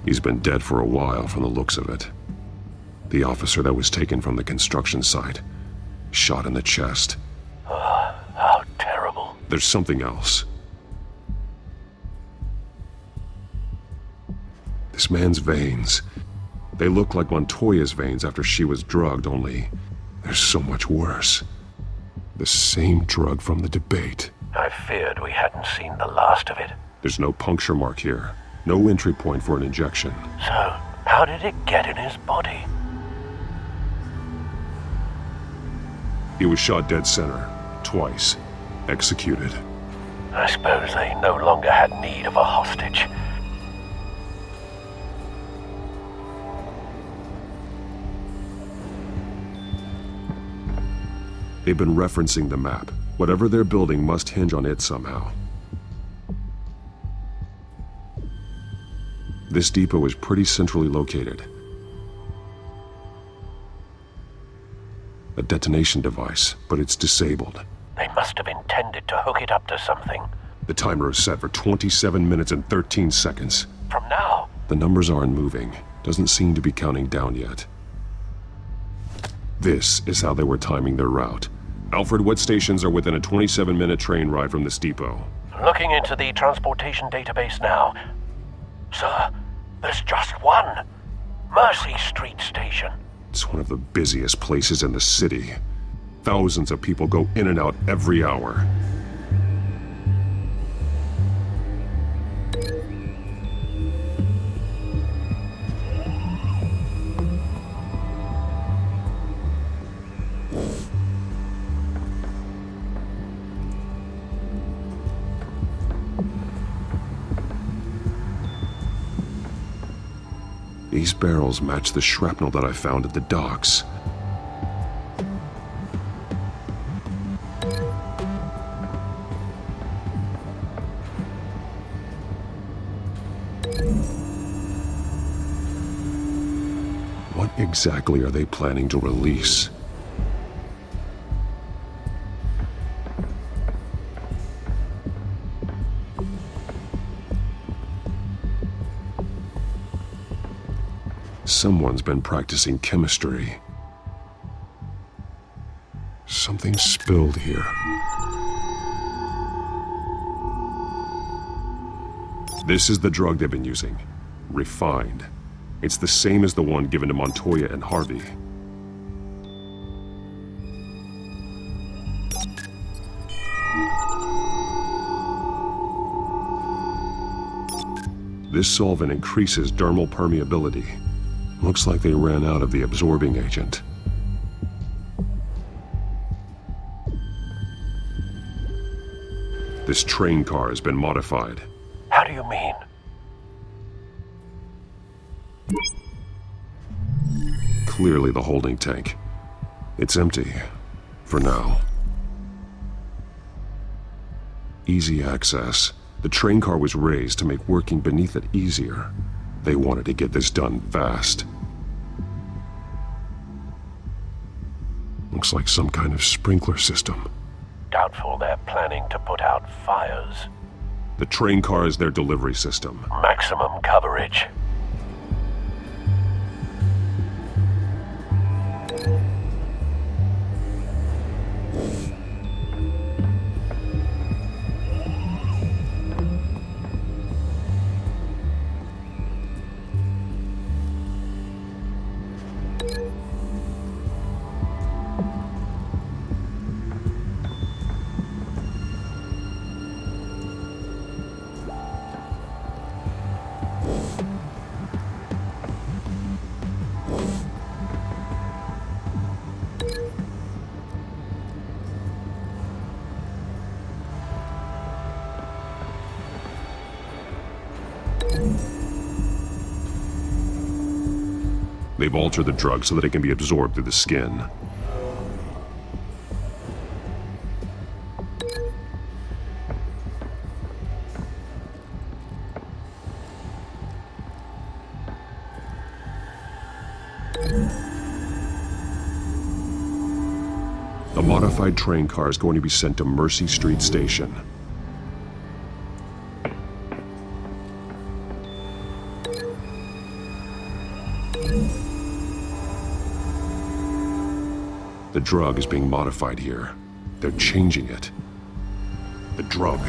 He's been dead for a while from the looks of it. The officer that was taken from the construction site. Shot in the chest. How terrible. There's something else. This man's veins. They look like Montoya's veins after she was drugged, only they're so much worse. The same drug from the debate. I feared we hadn't seen the last of it. There's no puncture mark here. No entry point for an injection. So, how did it get in his body? He was shot dead center. Twice. Executed. I suppose they no longer had need of a hostage. They've been referencing the map. Whatever they're building must hinge on it somehow. This depot is pretty centrally located. A detonation device, but it's disabled. They must have intended to hook it up to something. The timer is set for 27 minutes and 13 seconds. From now? The numbers aren't moving. Doesn't seem to be counting down yet. This is how they were timing their route. Alfred, what stations are within a 27-minute train ride from this depot? Looking into the transportation database now. Sir, there's just one. Mercy Street Station. It's one of the busiest places in the city. Thousands of people go in and out every hour. These barrels match the shrapnel that I found at the docks. What exactly are they planning to release? Someone's been practicing chemistry. Something spilled here. This is the drug they've been using. Refined. It's the same as the one given to Montoya and Harvey. This solvent increases dermal permeability. Looks like they ran out of the absorbing agent. This train car has been modified. How do you mean? Clearly the holding tank. It's empty. For now. Easy access. The train car was raised to make working beneath it easier. They wanted to get this done fast. Looks like some kind of sprinkler system. Doubtful they're planning to put out fires. The train car is their delivery system. Maximum coverage. They've altered the drug so that it can be absorbed through the skin. The modified train car is going to be sent to Mercy Street Station. The drug is being modified here. They're changing it. The drug.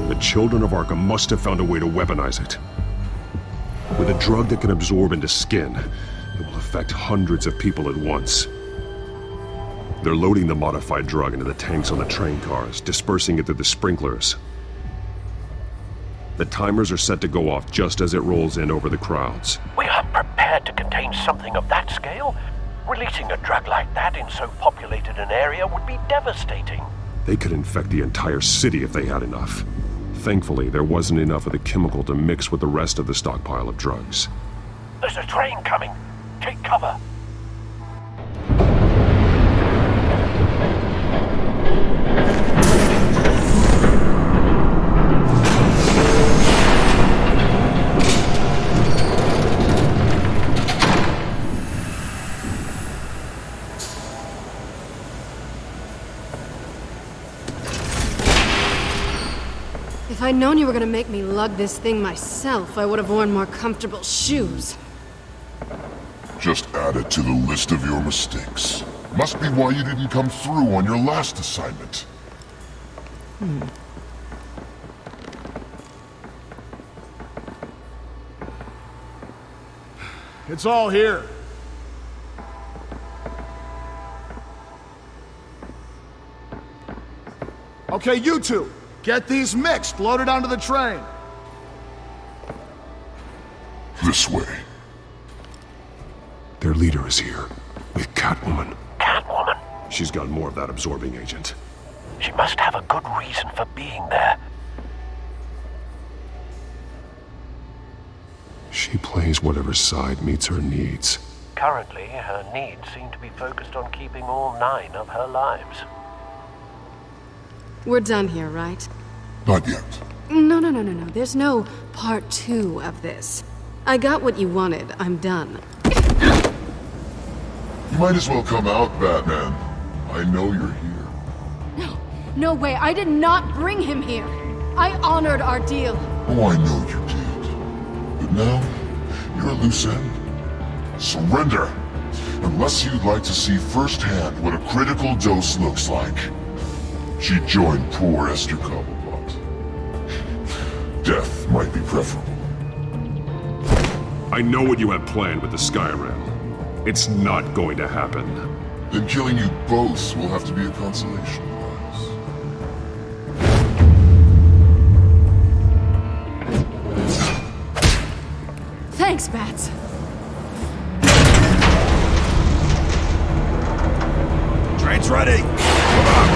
The children of Arkham must have found a way to weaponize it. With a drug that can absorb into skin, it will affect hundreds of people at once. They're loading the modified drug into the tanks on the train cars, dispersing it through the sprinklers. The timers are set to go off just as it rolls in over the crowds. We aren't prepared to contain something of that scale. Releasing a drug like that in so populated an area would be devastating. They could infect the entire city if they had enough. Thankfully, there wasn't enough of the chemical to mix with the rest of the stockpile of drugs. There's a train coming. Take cover. If I'd known you were gonna make me lug this thing myself, I would have worn more comfortable shoes. Just add it to the list of your mistakes. Must be why you didn't come through on your last assignment. It's all here. Okay, you two. Get these mixed, loaded onto the train. This way. Their leader is here, with Catwoman. Catwoman? She's got more of that absorbing agent. She must have a good reason for being there. She plays whatever side meets her needs. Currently, her needs seem to be focused on keeping all 9 of her lives. We're done here, right? Not yet. No. There's no part 2 of this. I got what you wanted. I'm done. You might as well come out, Batman. I know you're here. No way. I did not bring him here. I honored our deal. Oh, I know you did. But now, you're a loose end. Surrender! Unless you'd like to see firsthand what a critical dose looks like. She joined poor Esther Cobblepot. Death might be preferable. I know what you have planned with the Skyrim. It's not going to happen. Then killing you both will have to be a consolation prize. Thanks, Bats. Train's ready! Come on!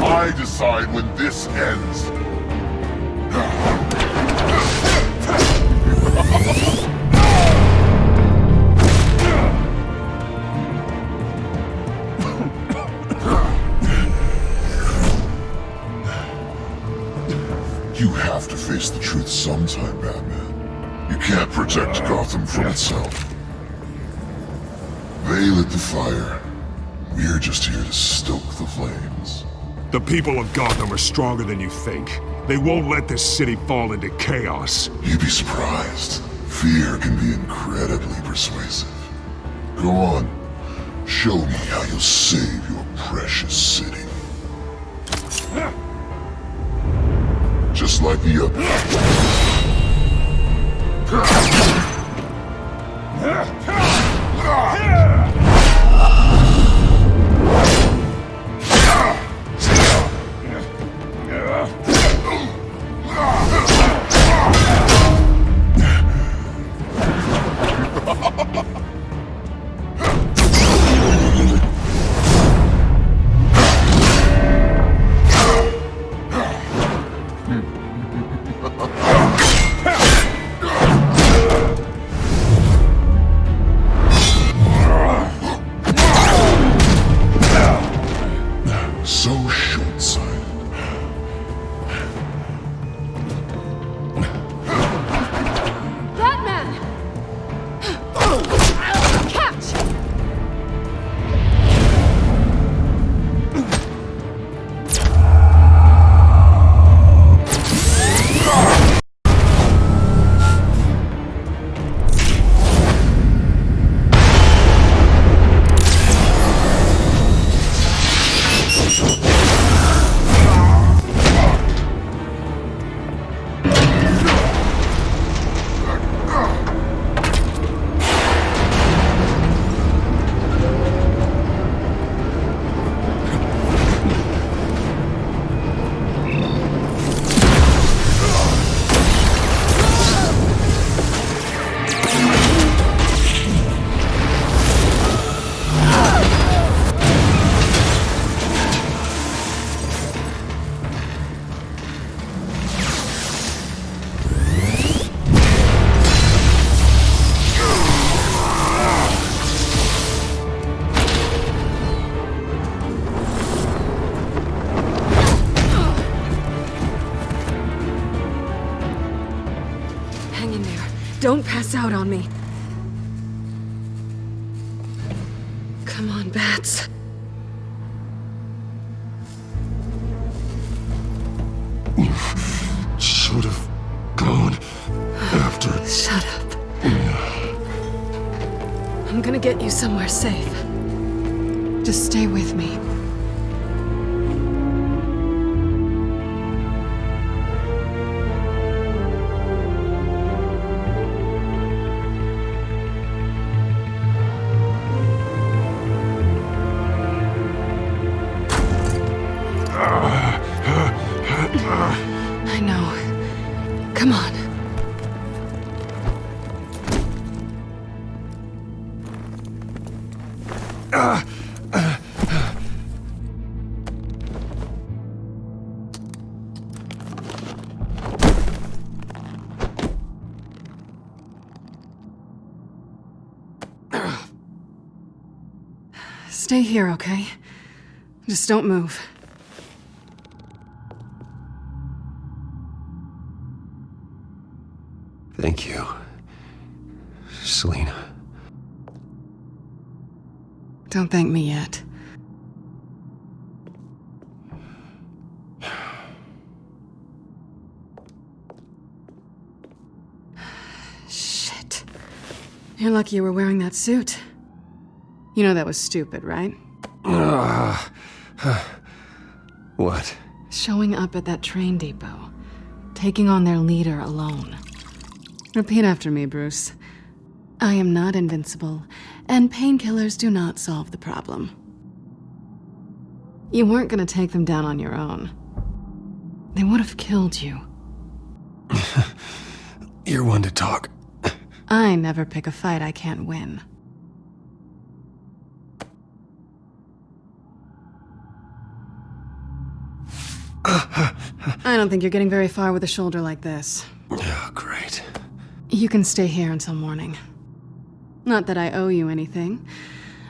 I decide when this ends. You have to face the truth sometime, Batman. You can't protect Gotham from itself. They lit the fire. We're just here to stoke the flames. The people of Gotham are stronger than you think. They won't let this city fall into chaos. You'd be surprised. Fear can be incredibly persuasive. Go on. Show me how you'll save your precious city. Just like the so short-sighted. Batman! Catch! Hang in there. Don't pass out on me. Come on, Bats. gonna get you somewhere safe. Just stay with me. I know. Come on. Stay here, okay? Just don't move. Thank you, Selena. Don't thank me yet. Shit. You're lucky you were wearing that suit. You know that was stupid, right? What? Showing up at that train depot. Taking on their leader alone. Repeat after me, Bruce. I am not invincible, and painkillers do not solve the problem. You weren't gonna take them down on your own. They would have killed you. You're one to talk. I never pick a fight I can't win. I don't think you're getting very far with a shoulder like this. Oh, great. You can stay here until morning. Not that I owe you anything.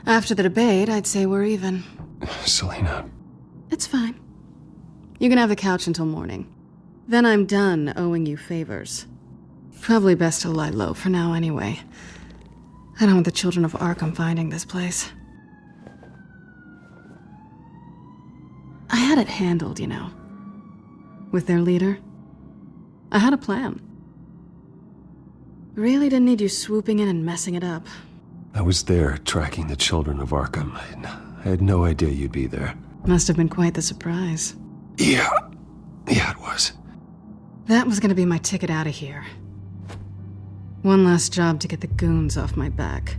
After the debate, I'd say we're even. Selena. It's fine. You can have the couch until morning. Then I'm done owing you favors. Probably best to lie low for now anyway. I don't want the children of Arkham finding this place. I had it handled, you know. With their leader. I had a plan. Really didn't need you swooping in and messing it up. I was there tracking the children of Arkham. I had no idea you'd be there. Must have been quite the surprise. Yeah, it was. That was gonna be my ticket out of here. One last job to get the goons off my back.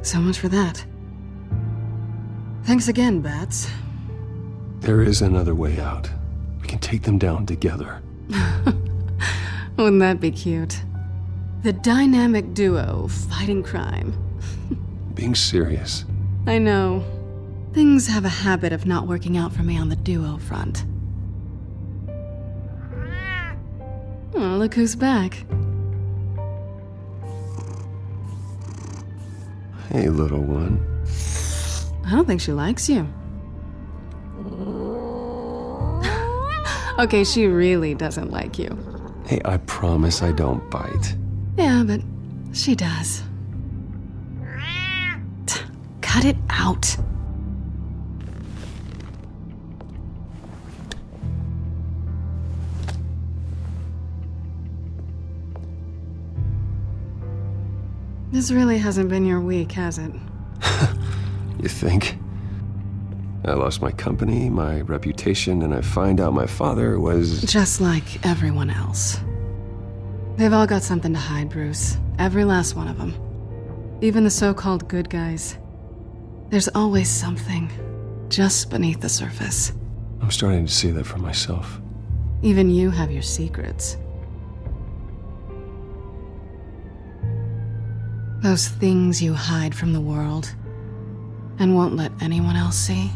So much for that. Thanks again, Bats. There is another way out. We can take them down together. Wouldn't that be cute? The dynamic duo fighting crime. Being serious. I know. Things have a habit of not working out for me on the duo front. Oh, look who's back. Hey, little one. I don't think she likes you. Okay, she really doesn't like you. Hey, I promise I don't bite. Yeah, but she does. Cut it out. This really hasn't been your week, has it? You think? I lost my company, my reputation, and I find out my father was... Just like everyone else. They've all got something to hide, Bruce. Every last one of them. Even the so-called good guys. There's always something just beneath the surface. I'm starting to see that for myself. Even you have your secrets. Those things you hide from the world and won't let anyone else see.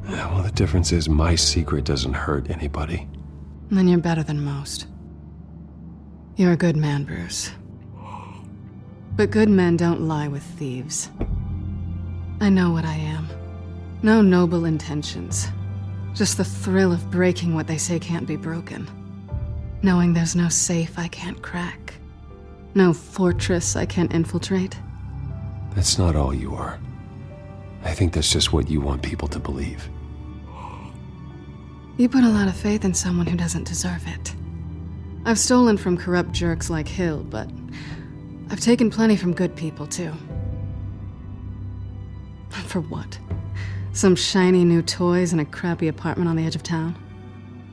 Yeah, well, the difference is my secret doesn't hurt anybody. Then you're better than most. You're a good man, Bruce. But good men don't lie with thieves. I know what I am. No noble intentions. Just the thrill of breaking what they say can't be broken. Knowing there's no safe I can't crack. No fortress I can't infiltrate. That's not all you are. I think that's just what you want people to believe. You put a lot of faith in someone who doesn't deserve it. I've stolen from corrupt jerks like Hill, but I've taken plenty from good people, too. For what? Some shiny new toys and a crappy apartment on the edge of town?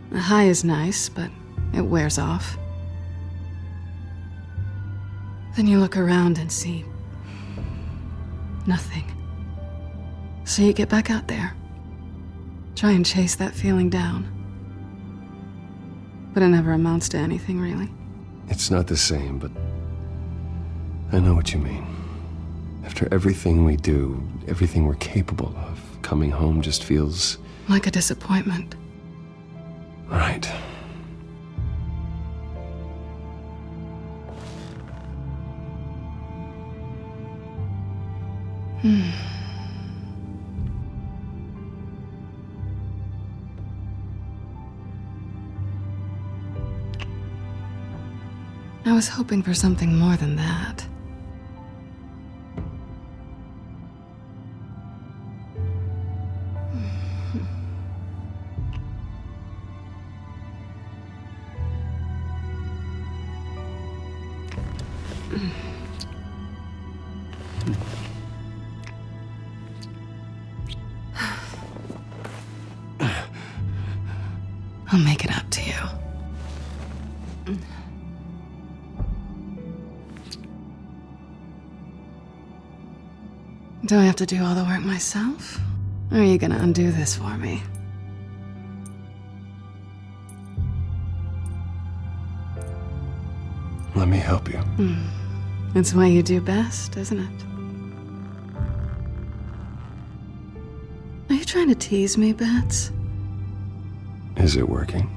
The high is nice, but it wears off. Then you look around and see nothing. So you get back out there. Try and chase that feeling down. But it never amounts to anything, really. It's not the same, but I know what you mean. After everything we do, everything we're capable of, coming home just feels... like a disappointment. Right. I was hoping for something more than that. I'll make it up to you. Do I have to do all the work myself? Or are you gonna undo this for me? Let me help you. It's what you do best, isn't it? Are you trying to tease me, Bats? Is it working?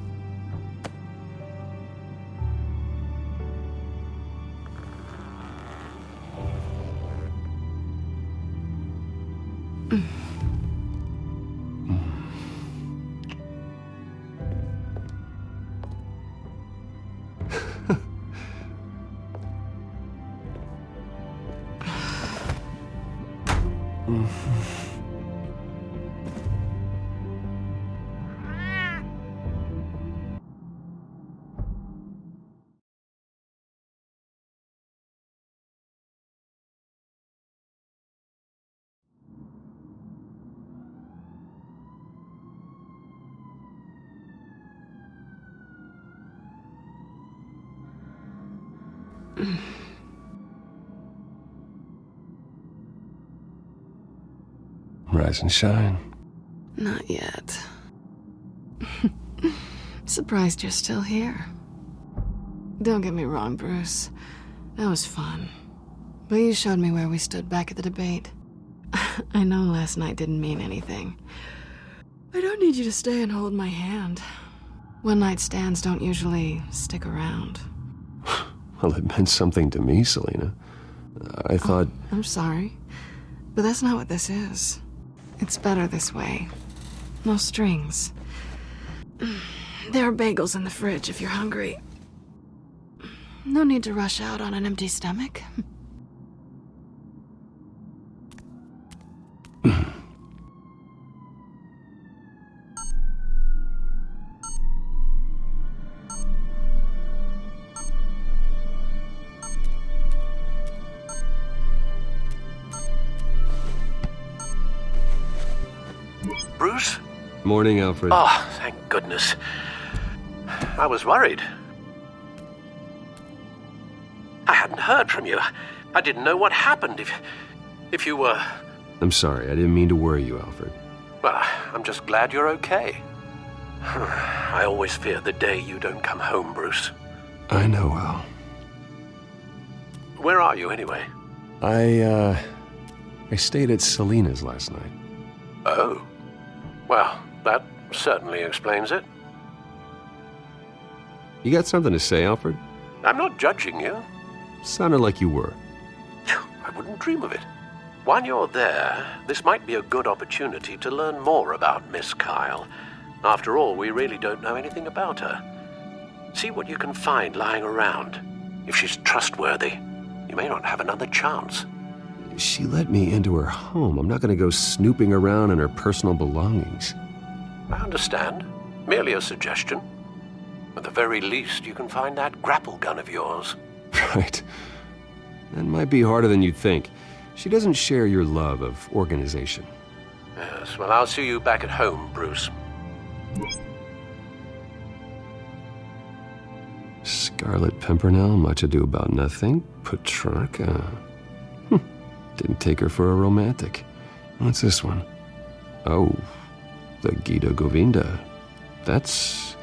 Rise and shine. Not yet. Surprised you're still here. Don't get me wrong, Bruce. That was fun. But you showed me where we stood back at the debate. I know last night didn't mean anything. I don't need you to stay and hold my hand. One-night stands don't usually stick around. Well, it meant something to me, Selena. I thought... I'm sorry, but that's not what this is. It's better this way. No strings. There are bagels in the fridge if you're hungry. No need to rush out on an empty stomach. Bruce? Morning, Alfred. Oh, thank goodness. I was worried. I hadn't heard from you. I didn't know what happened if you were... I'm sorry, I didn't mean to worry you, Alfred. Well, I'm just glad you're okay. I always fear the day you don't come home, Bruce. I know, Al. Where are you, anyway? I stayed at Selena's last night. Oh. Well, that certainly explains it. You got something to say, Alfred? I'm not judging you. Sounded like you were. I wouldn't dream of it. While you're there, this might be a good opportunity to learn more about Miss Kyle. After all, we really don't know anything about her. See what you can find lying around. If she's trustworthy, you may not have another chance. She let me into her home. I'm not going to go snooping around in her personal belongings. I understand. Merely a suggestion. At the very least, you can find that grapple gun of yours. Right. That might be harder than you'd think. She doesn't share your love of organization. Yes, well, I'll see you back at home, Bruce. Scarlet Pimpernel, Much Ado About Nothing, Petrarca. Didn't take her for a romantic. What's this one? Oh, the Gita Govinda. That's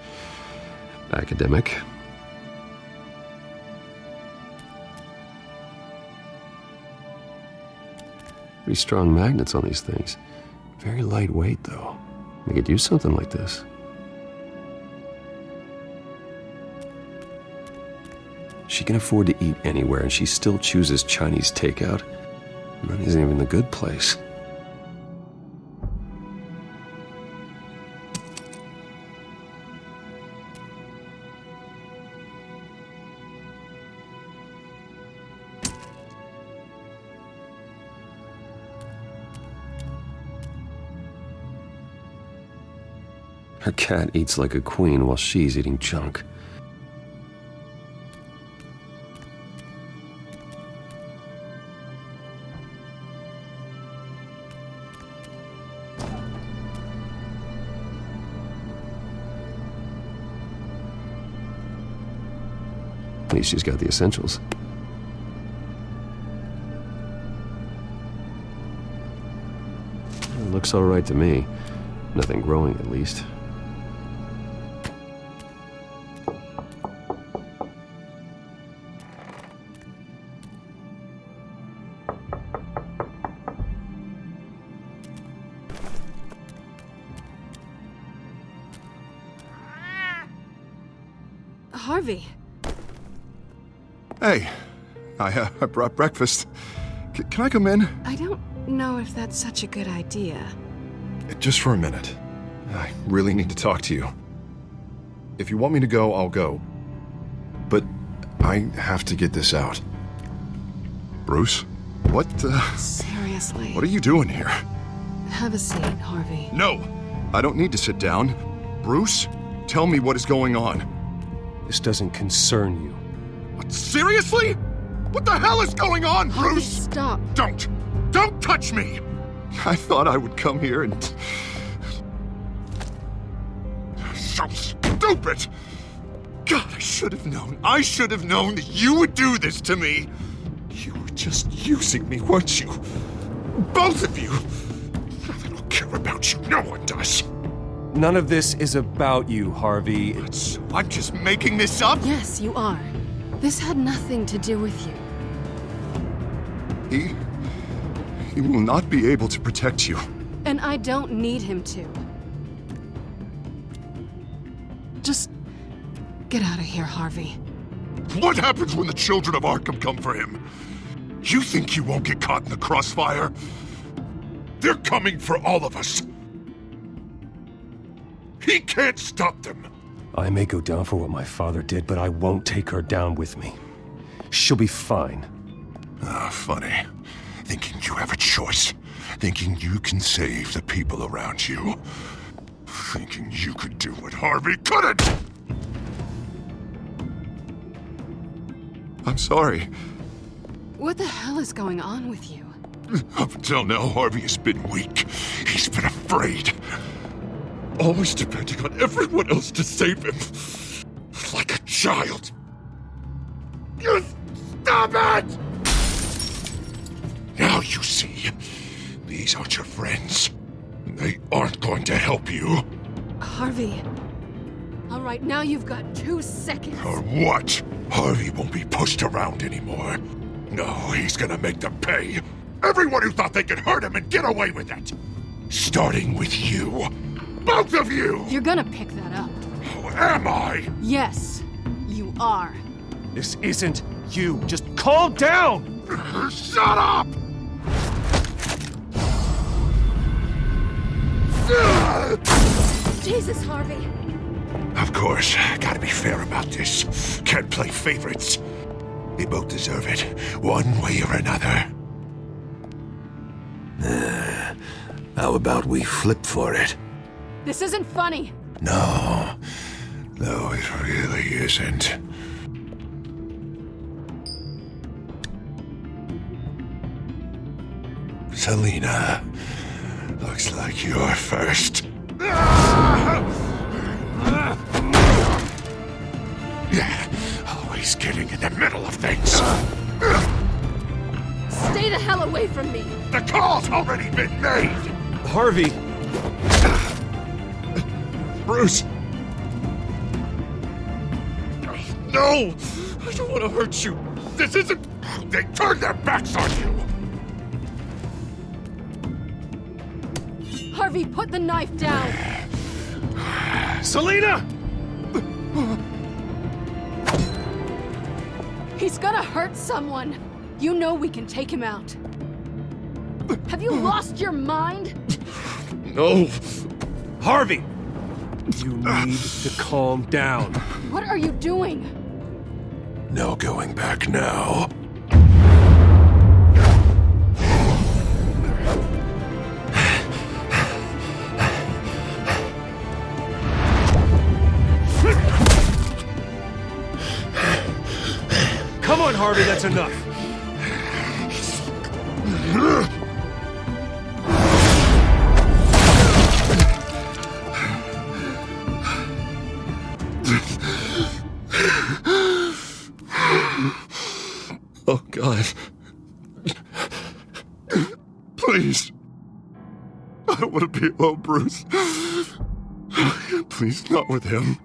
academic. Pretty strong magnets on these things. Very lightweight, though. I could use something like this. She can afford to eat anywhere, and she still chooses Chinese takeout. And that isn't even the good place. Her cat eats like a queen while she's eating junk. At least she's got the essentials. It looks all right to me. Nothing growing, at least. Harvey. Hey, I brought breakfast. Can I come in? I don't know if that's such a good idea. Just for a minute. I really need to talk to you. If you want me to go, I'll go. But I have to get this out. Bruce? What Seriously. What are you doing here? Have a seat, Harvey. No! I don't need to sit down. Bruce, tell me what is going on. This doesn't concern you. What, seriously? What the hell is going on, Bruce? Harvey, stop. Don't touch me! I thought I would come here and... So stupid! God, I should have known. I should have known that you would do this to me. You were just using me, weren't you? Both of you. I don't care about you. No one does. None of this is about you, Harvey. I'm just making this up? Yes, you are. This had nothing to do with you. He will not be able to protect you. And I don't need him to. Just get out of here, Harvey. What happens when the children of Arkham come for him? You think you won't get caught in the crossfire? They're coming for all of us. He can't stop them. I may go down for what my father did, but I won't take her down with me. She'll be fine. Ah, funny. Thinking you have a choice. Thinking you can save the people around you. Thinking you could do what Harvey couldn't! I'm sorry. What the hell is going on with you? Up until now, Harvey has been weak. He's been afraid. Always depending on everyone else to save him. Like a child. You stop it! Now you see. These aren't your friends. They aren't going to help you. Harvey. All right, now you've got 2 seconds. Or what? Harvey won't be pushed around anymore. No, he's gonna make them pay. Everyone who thought they could hurt him and get away with it. Starting with you. Both of you! You're gonna pick that up. Oh, am I? Yes, you are. This isn't you. Just calm down! Shut up! Jesus, Harvey. Of course, gotta be fair about this. Can't play favorites. They both deserve it, one way or another. How about we flip for it? This isn't funny. No, it really isn't. Selina. Looks like you're first. Always getting in the middle of things. Stay the hell away from me! The call's already been made! Harvey! Bruce! No! I don't want to hurt you. This isn't... They turned their backs on you! Harvey, put the knife down! Selina! He's gonna hurt someone! You know we can take him out. Have you lost your mind? No! Harvey! You need to calm down. What are you doing? No going back now. Come on, Harvey, that's enough. Oh, God. Please. I don't want to be alone, Bruce. Please, not with him.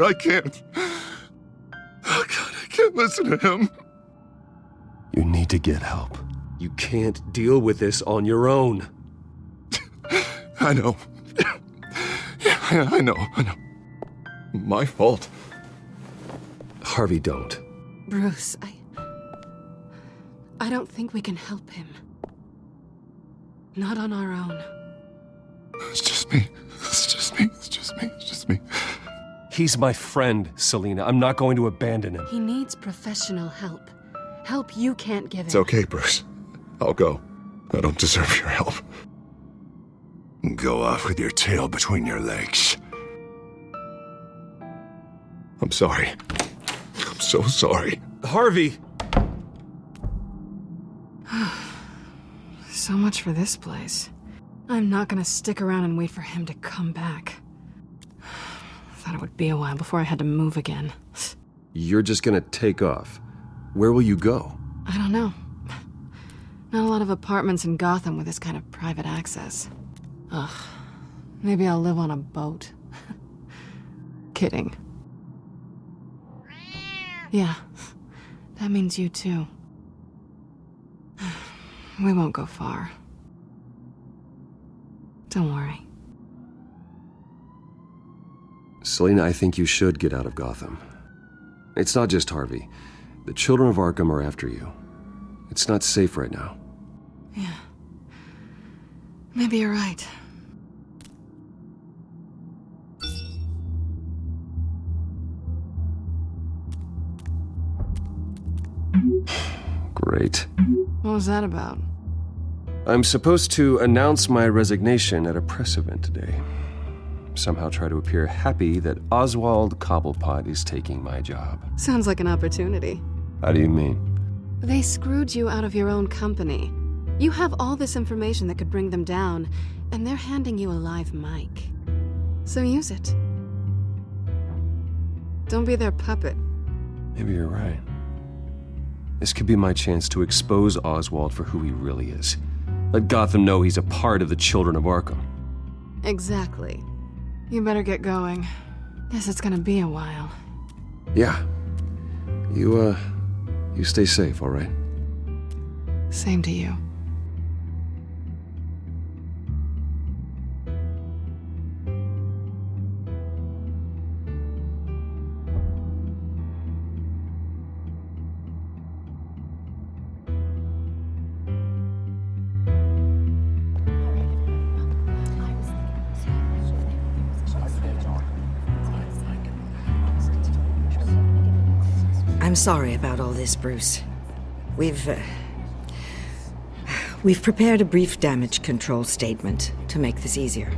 I can't. Oh, God, I can't listen to him. You need to get help. You can't deal with this on your own. I know. Yeah, I know. My fault. Harvey, don't. Bruce, I don't think we can help him. Not on our own. It's just me. It's just me. He's my friend, Selina. I'm not going to abandon him. He needs professional help. Help you can't give him. It's okay, Bruce. I'll go. I don't deserve your help. Go off with your tail between your legs. I'm sorry. I'm so sorry. Harvey! So much for this place. I'm not gonna stick around and wait for him to come back. Thought it would be a while before I had to move again. You're just gonna take off. Where will you go? I don't know. Not a lot of apartments in Gotham with this kind of private access. Ugh. Maybe I'll live on a boat. Kidding. Yeah. That means you too. We won't go far. Don't worry. Selina, I think you should get out of Gotham. It's not just Harvey. The children of Arkham are after you. It's not safe right now. Yeah. Maybe you're right. Great. What was that about? I'm supposed to announce my resignation at a press event today. Somehow try to appear happy that Oswald Cobblepot is taking my job. Sounds like an opportunity. How do you mean? They screwed you out of your own company. You have all this information that could bring them down, and they're handing you a live mic. So use it. Don't be their puppet. Maybe you're right. This could be my chance to expose Oswald for who he really is. Let Gotham know he's a part of the Children of Arkham. Exactly. You better get going. Guess it's gonna be a while. Yeah. You stay safe, all right? Same to you. I'm sorry about all this, Bruce. We've prepared a brief damage control statement to make this easier.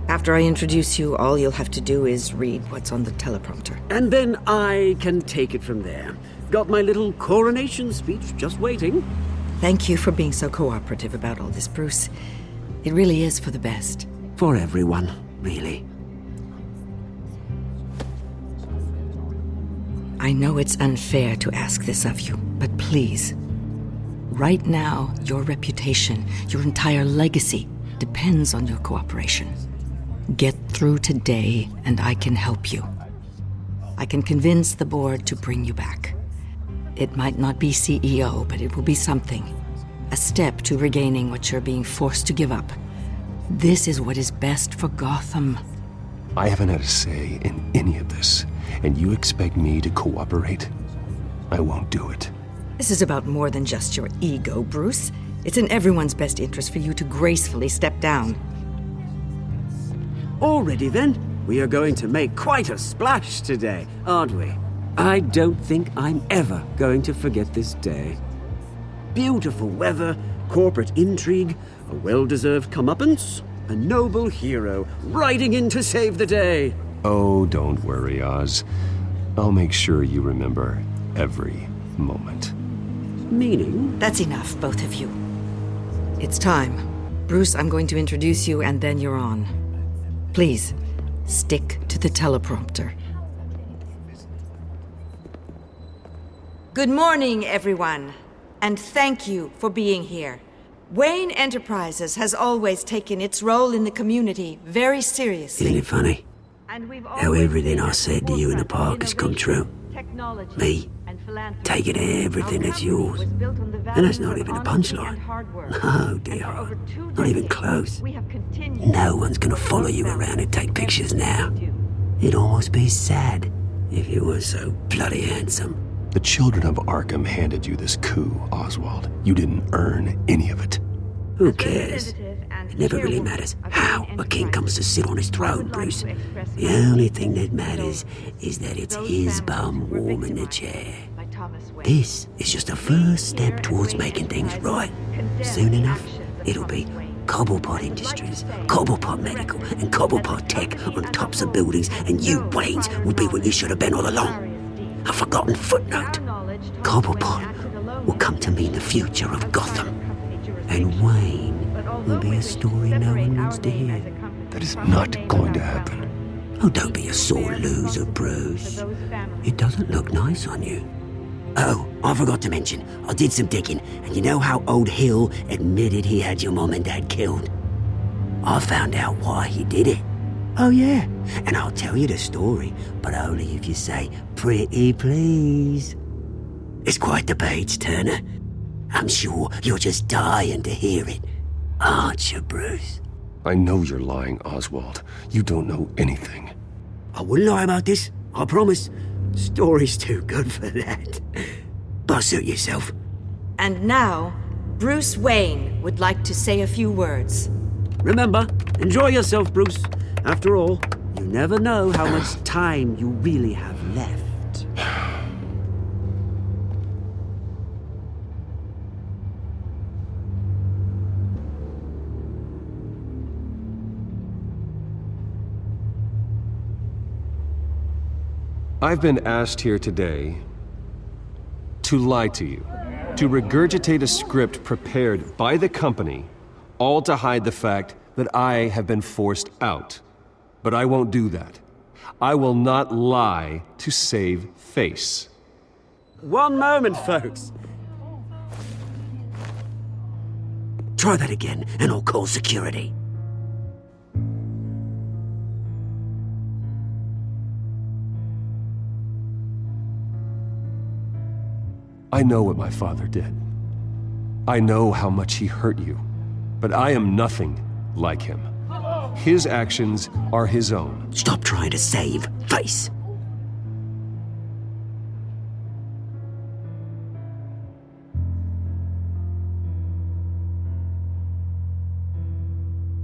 After I introduce you, all you'll have to do is read what's on the teleprompter. And then I can take it from there. Got my little coronation speech just waiting. Thank you for being so cooperative about all this, Bruce. It really is for the best. For everyone, really. I know it's unfair to ask this of you, but please. Right now, your reputation, your entire legacy, depends on your cooperation. Get through today, and I can help you. I can convince the board to bring you back. It might not be CEO, but it will be something. A step to regaining what you're being forced to give up. This is what is best for Gotham. I haven't had a say in any of this, and you expect me to cooperate? I won't do it. This is about more than just your ego, Bruce. It's in everyone's best interest for you to gracefully step down. Already then, we are going to make quite a splash today, aren't we? I don't think I'm ever going to forget this day. Beautiful weather, corporate intrigue, a well-deserved comeuppance, a noble hero riding in to save the day. Oh, don't worry, Oz. I'll make sure you remember every moment. Meaning? That's enough, both of you. It's time. Bruce, I'm going to introduce you, and then you're on. Please, stick to the teleprompter. Good morning, everyone, and thank you for being here. Wayne Enterprises has always taken its role in the community very seriously. Isn't it funny? How everything I said to you in the park has come true. Me, taking everything that's yours. And that's not even a punchline. No, dear. Not even close. No one's gonna follow you around and take pictures now. It'd almost be sad if you were so bloody handsome. The children of Arkham handed you this coup, Oswald. You didn't earn any of it. Who cares? It never really matters how a king comes to sit on his throne, Bruce. The only thing that matters is that it's his bum warm in the chair. This is just a first step towards making things right. Soon enough, it'll be Cobblepot Industries, Cobblepot Medical, and Cobblepot Tech on tops of buildings, and you, Waynes, will be what you should have been all along. A forgotten footnote. Cobblepot will come to mean the future of Gotham. And Wayne will be a story no one wants to hear. That is not going to happen. Oh, don't be a sore loser, Bruce. It doesn't look nice on you. Oh, I forgot to mention, I did some digging, and you know how old Hill admitted he had your mom and dad killed? I found out why he did it. Oh yeah, and I'll tell you the story, but only if you say, pretty please. It's quite the page turner. I'm sure you're just dying to hear it, aren't you, Bruce? I know you're lying, Oswald. You don't know anything. I wouldn't lie about this, I promise. Story's too good for that. But suit yourself. And now, Bruce Wayne would like to say a few words. Remember, enjoy yourself, Bruce. After all, you never know how much time you really have left. I've been asked here today to lie to you, to regurgitate a script prepared by the company, all to hide the fact that I have been forced out. But I won't do that. I will not lie to save face. One moment, folks. Try that again, and I'll call security. I know what my father did. I know how much he hurt you, but I am nothing like him. His actions are his own. Stop trying to save face.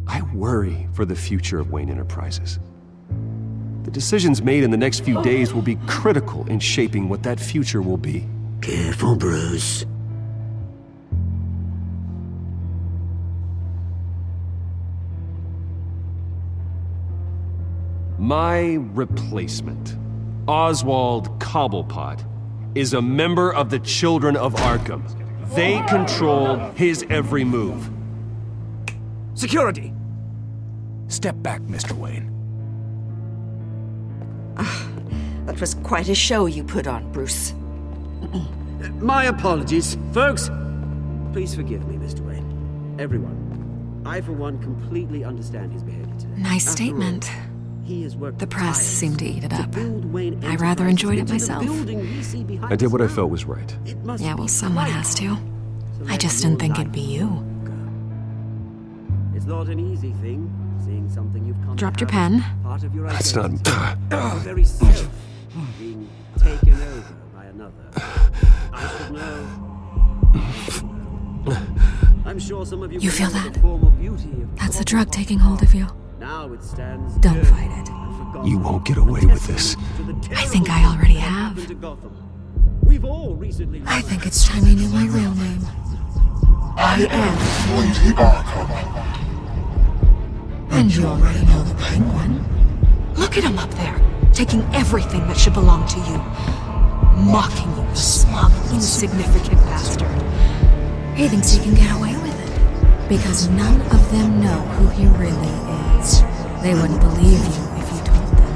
I worry for the future of Wayne Enterprises. The decisions made in the next few days will be critical in shaping what that future will be. Careful, Bruce. My replacement, Oswald Cobblepot, is a member of the Children of Arkham. They control his every move. Security! Step back, Mr. Wayne. That was quite a show you put on, Bruce. My apologies, folks. Please forgive me, Mr. Wayne. Everyone. I, for one, completely understand his behavior today. Nice After statement. all, he has worked The press tirelessly seemed to eat it to up. build Wayne I rather Enterprises enjoyed it into the myself. building we see behind I did us what I now. felt was right. It must Yeah, well, be someone quite has to. to I let just your didn't think light it'd be you. It's not an easy thing, seeing something you've come to Dropped your have pen. as part of your That's identity. not... Your very self being taken over by another. I should know. I'm sure some of you You feel remember that? the former beauty of That's the drug taking hold of you. Now it stands Don't fight it. You won't get away with this. I think I already have. We've all recently I think it's time you knew my real name. I am Lady Arkham. And you already know the Penguin. Look at him up there, taking everything that should belong to you. Mocking you, the smug, insignificant bastard. He thinks he can get away with it. Because none of them know who he really is. They wouldn't believe you if you told them.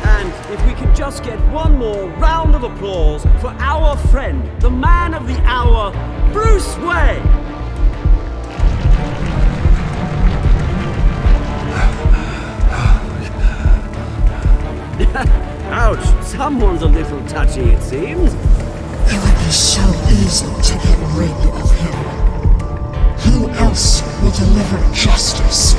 And if we could just get one more round of applause for our friend, the man of the hour, Bruce Wayne! Ouch, someone's a little touchy, it seems. It would be so easy to get rid of him. Who else will deliver justice?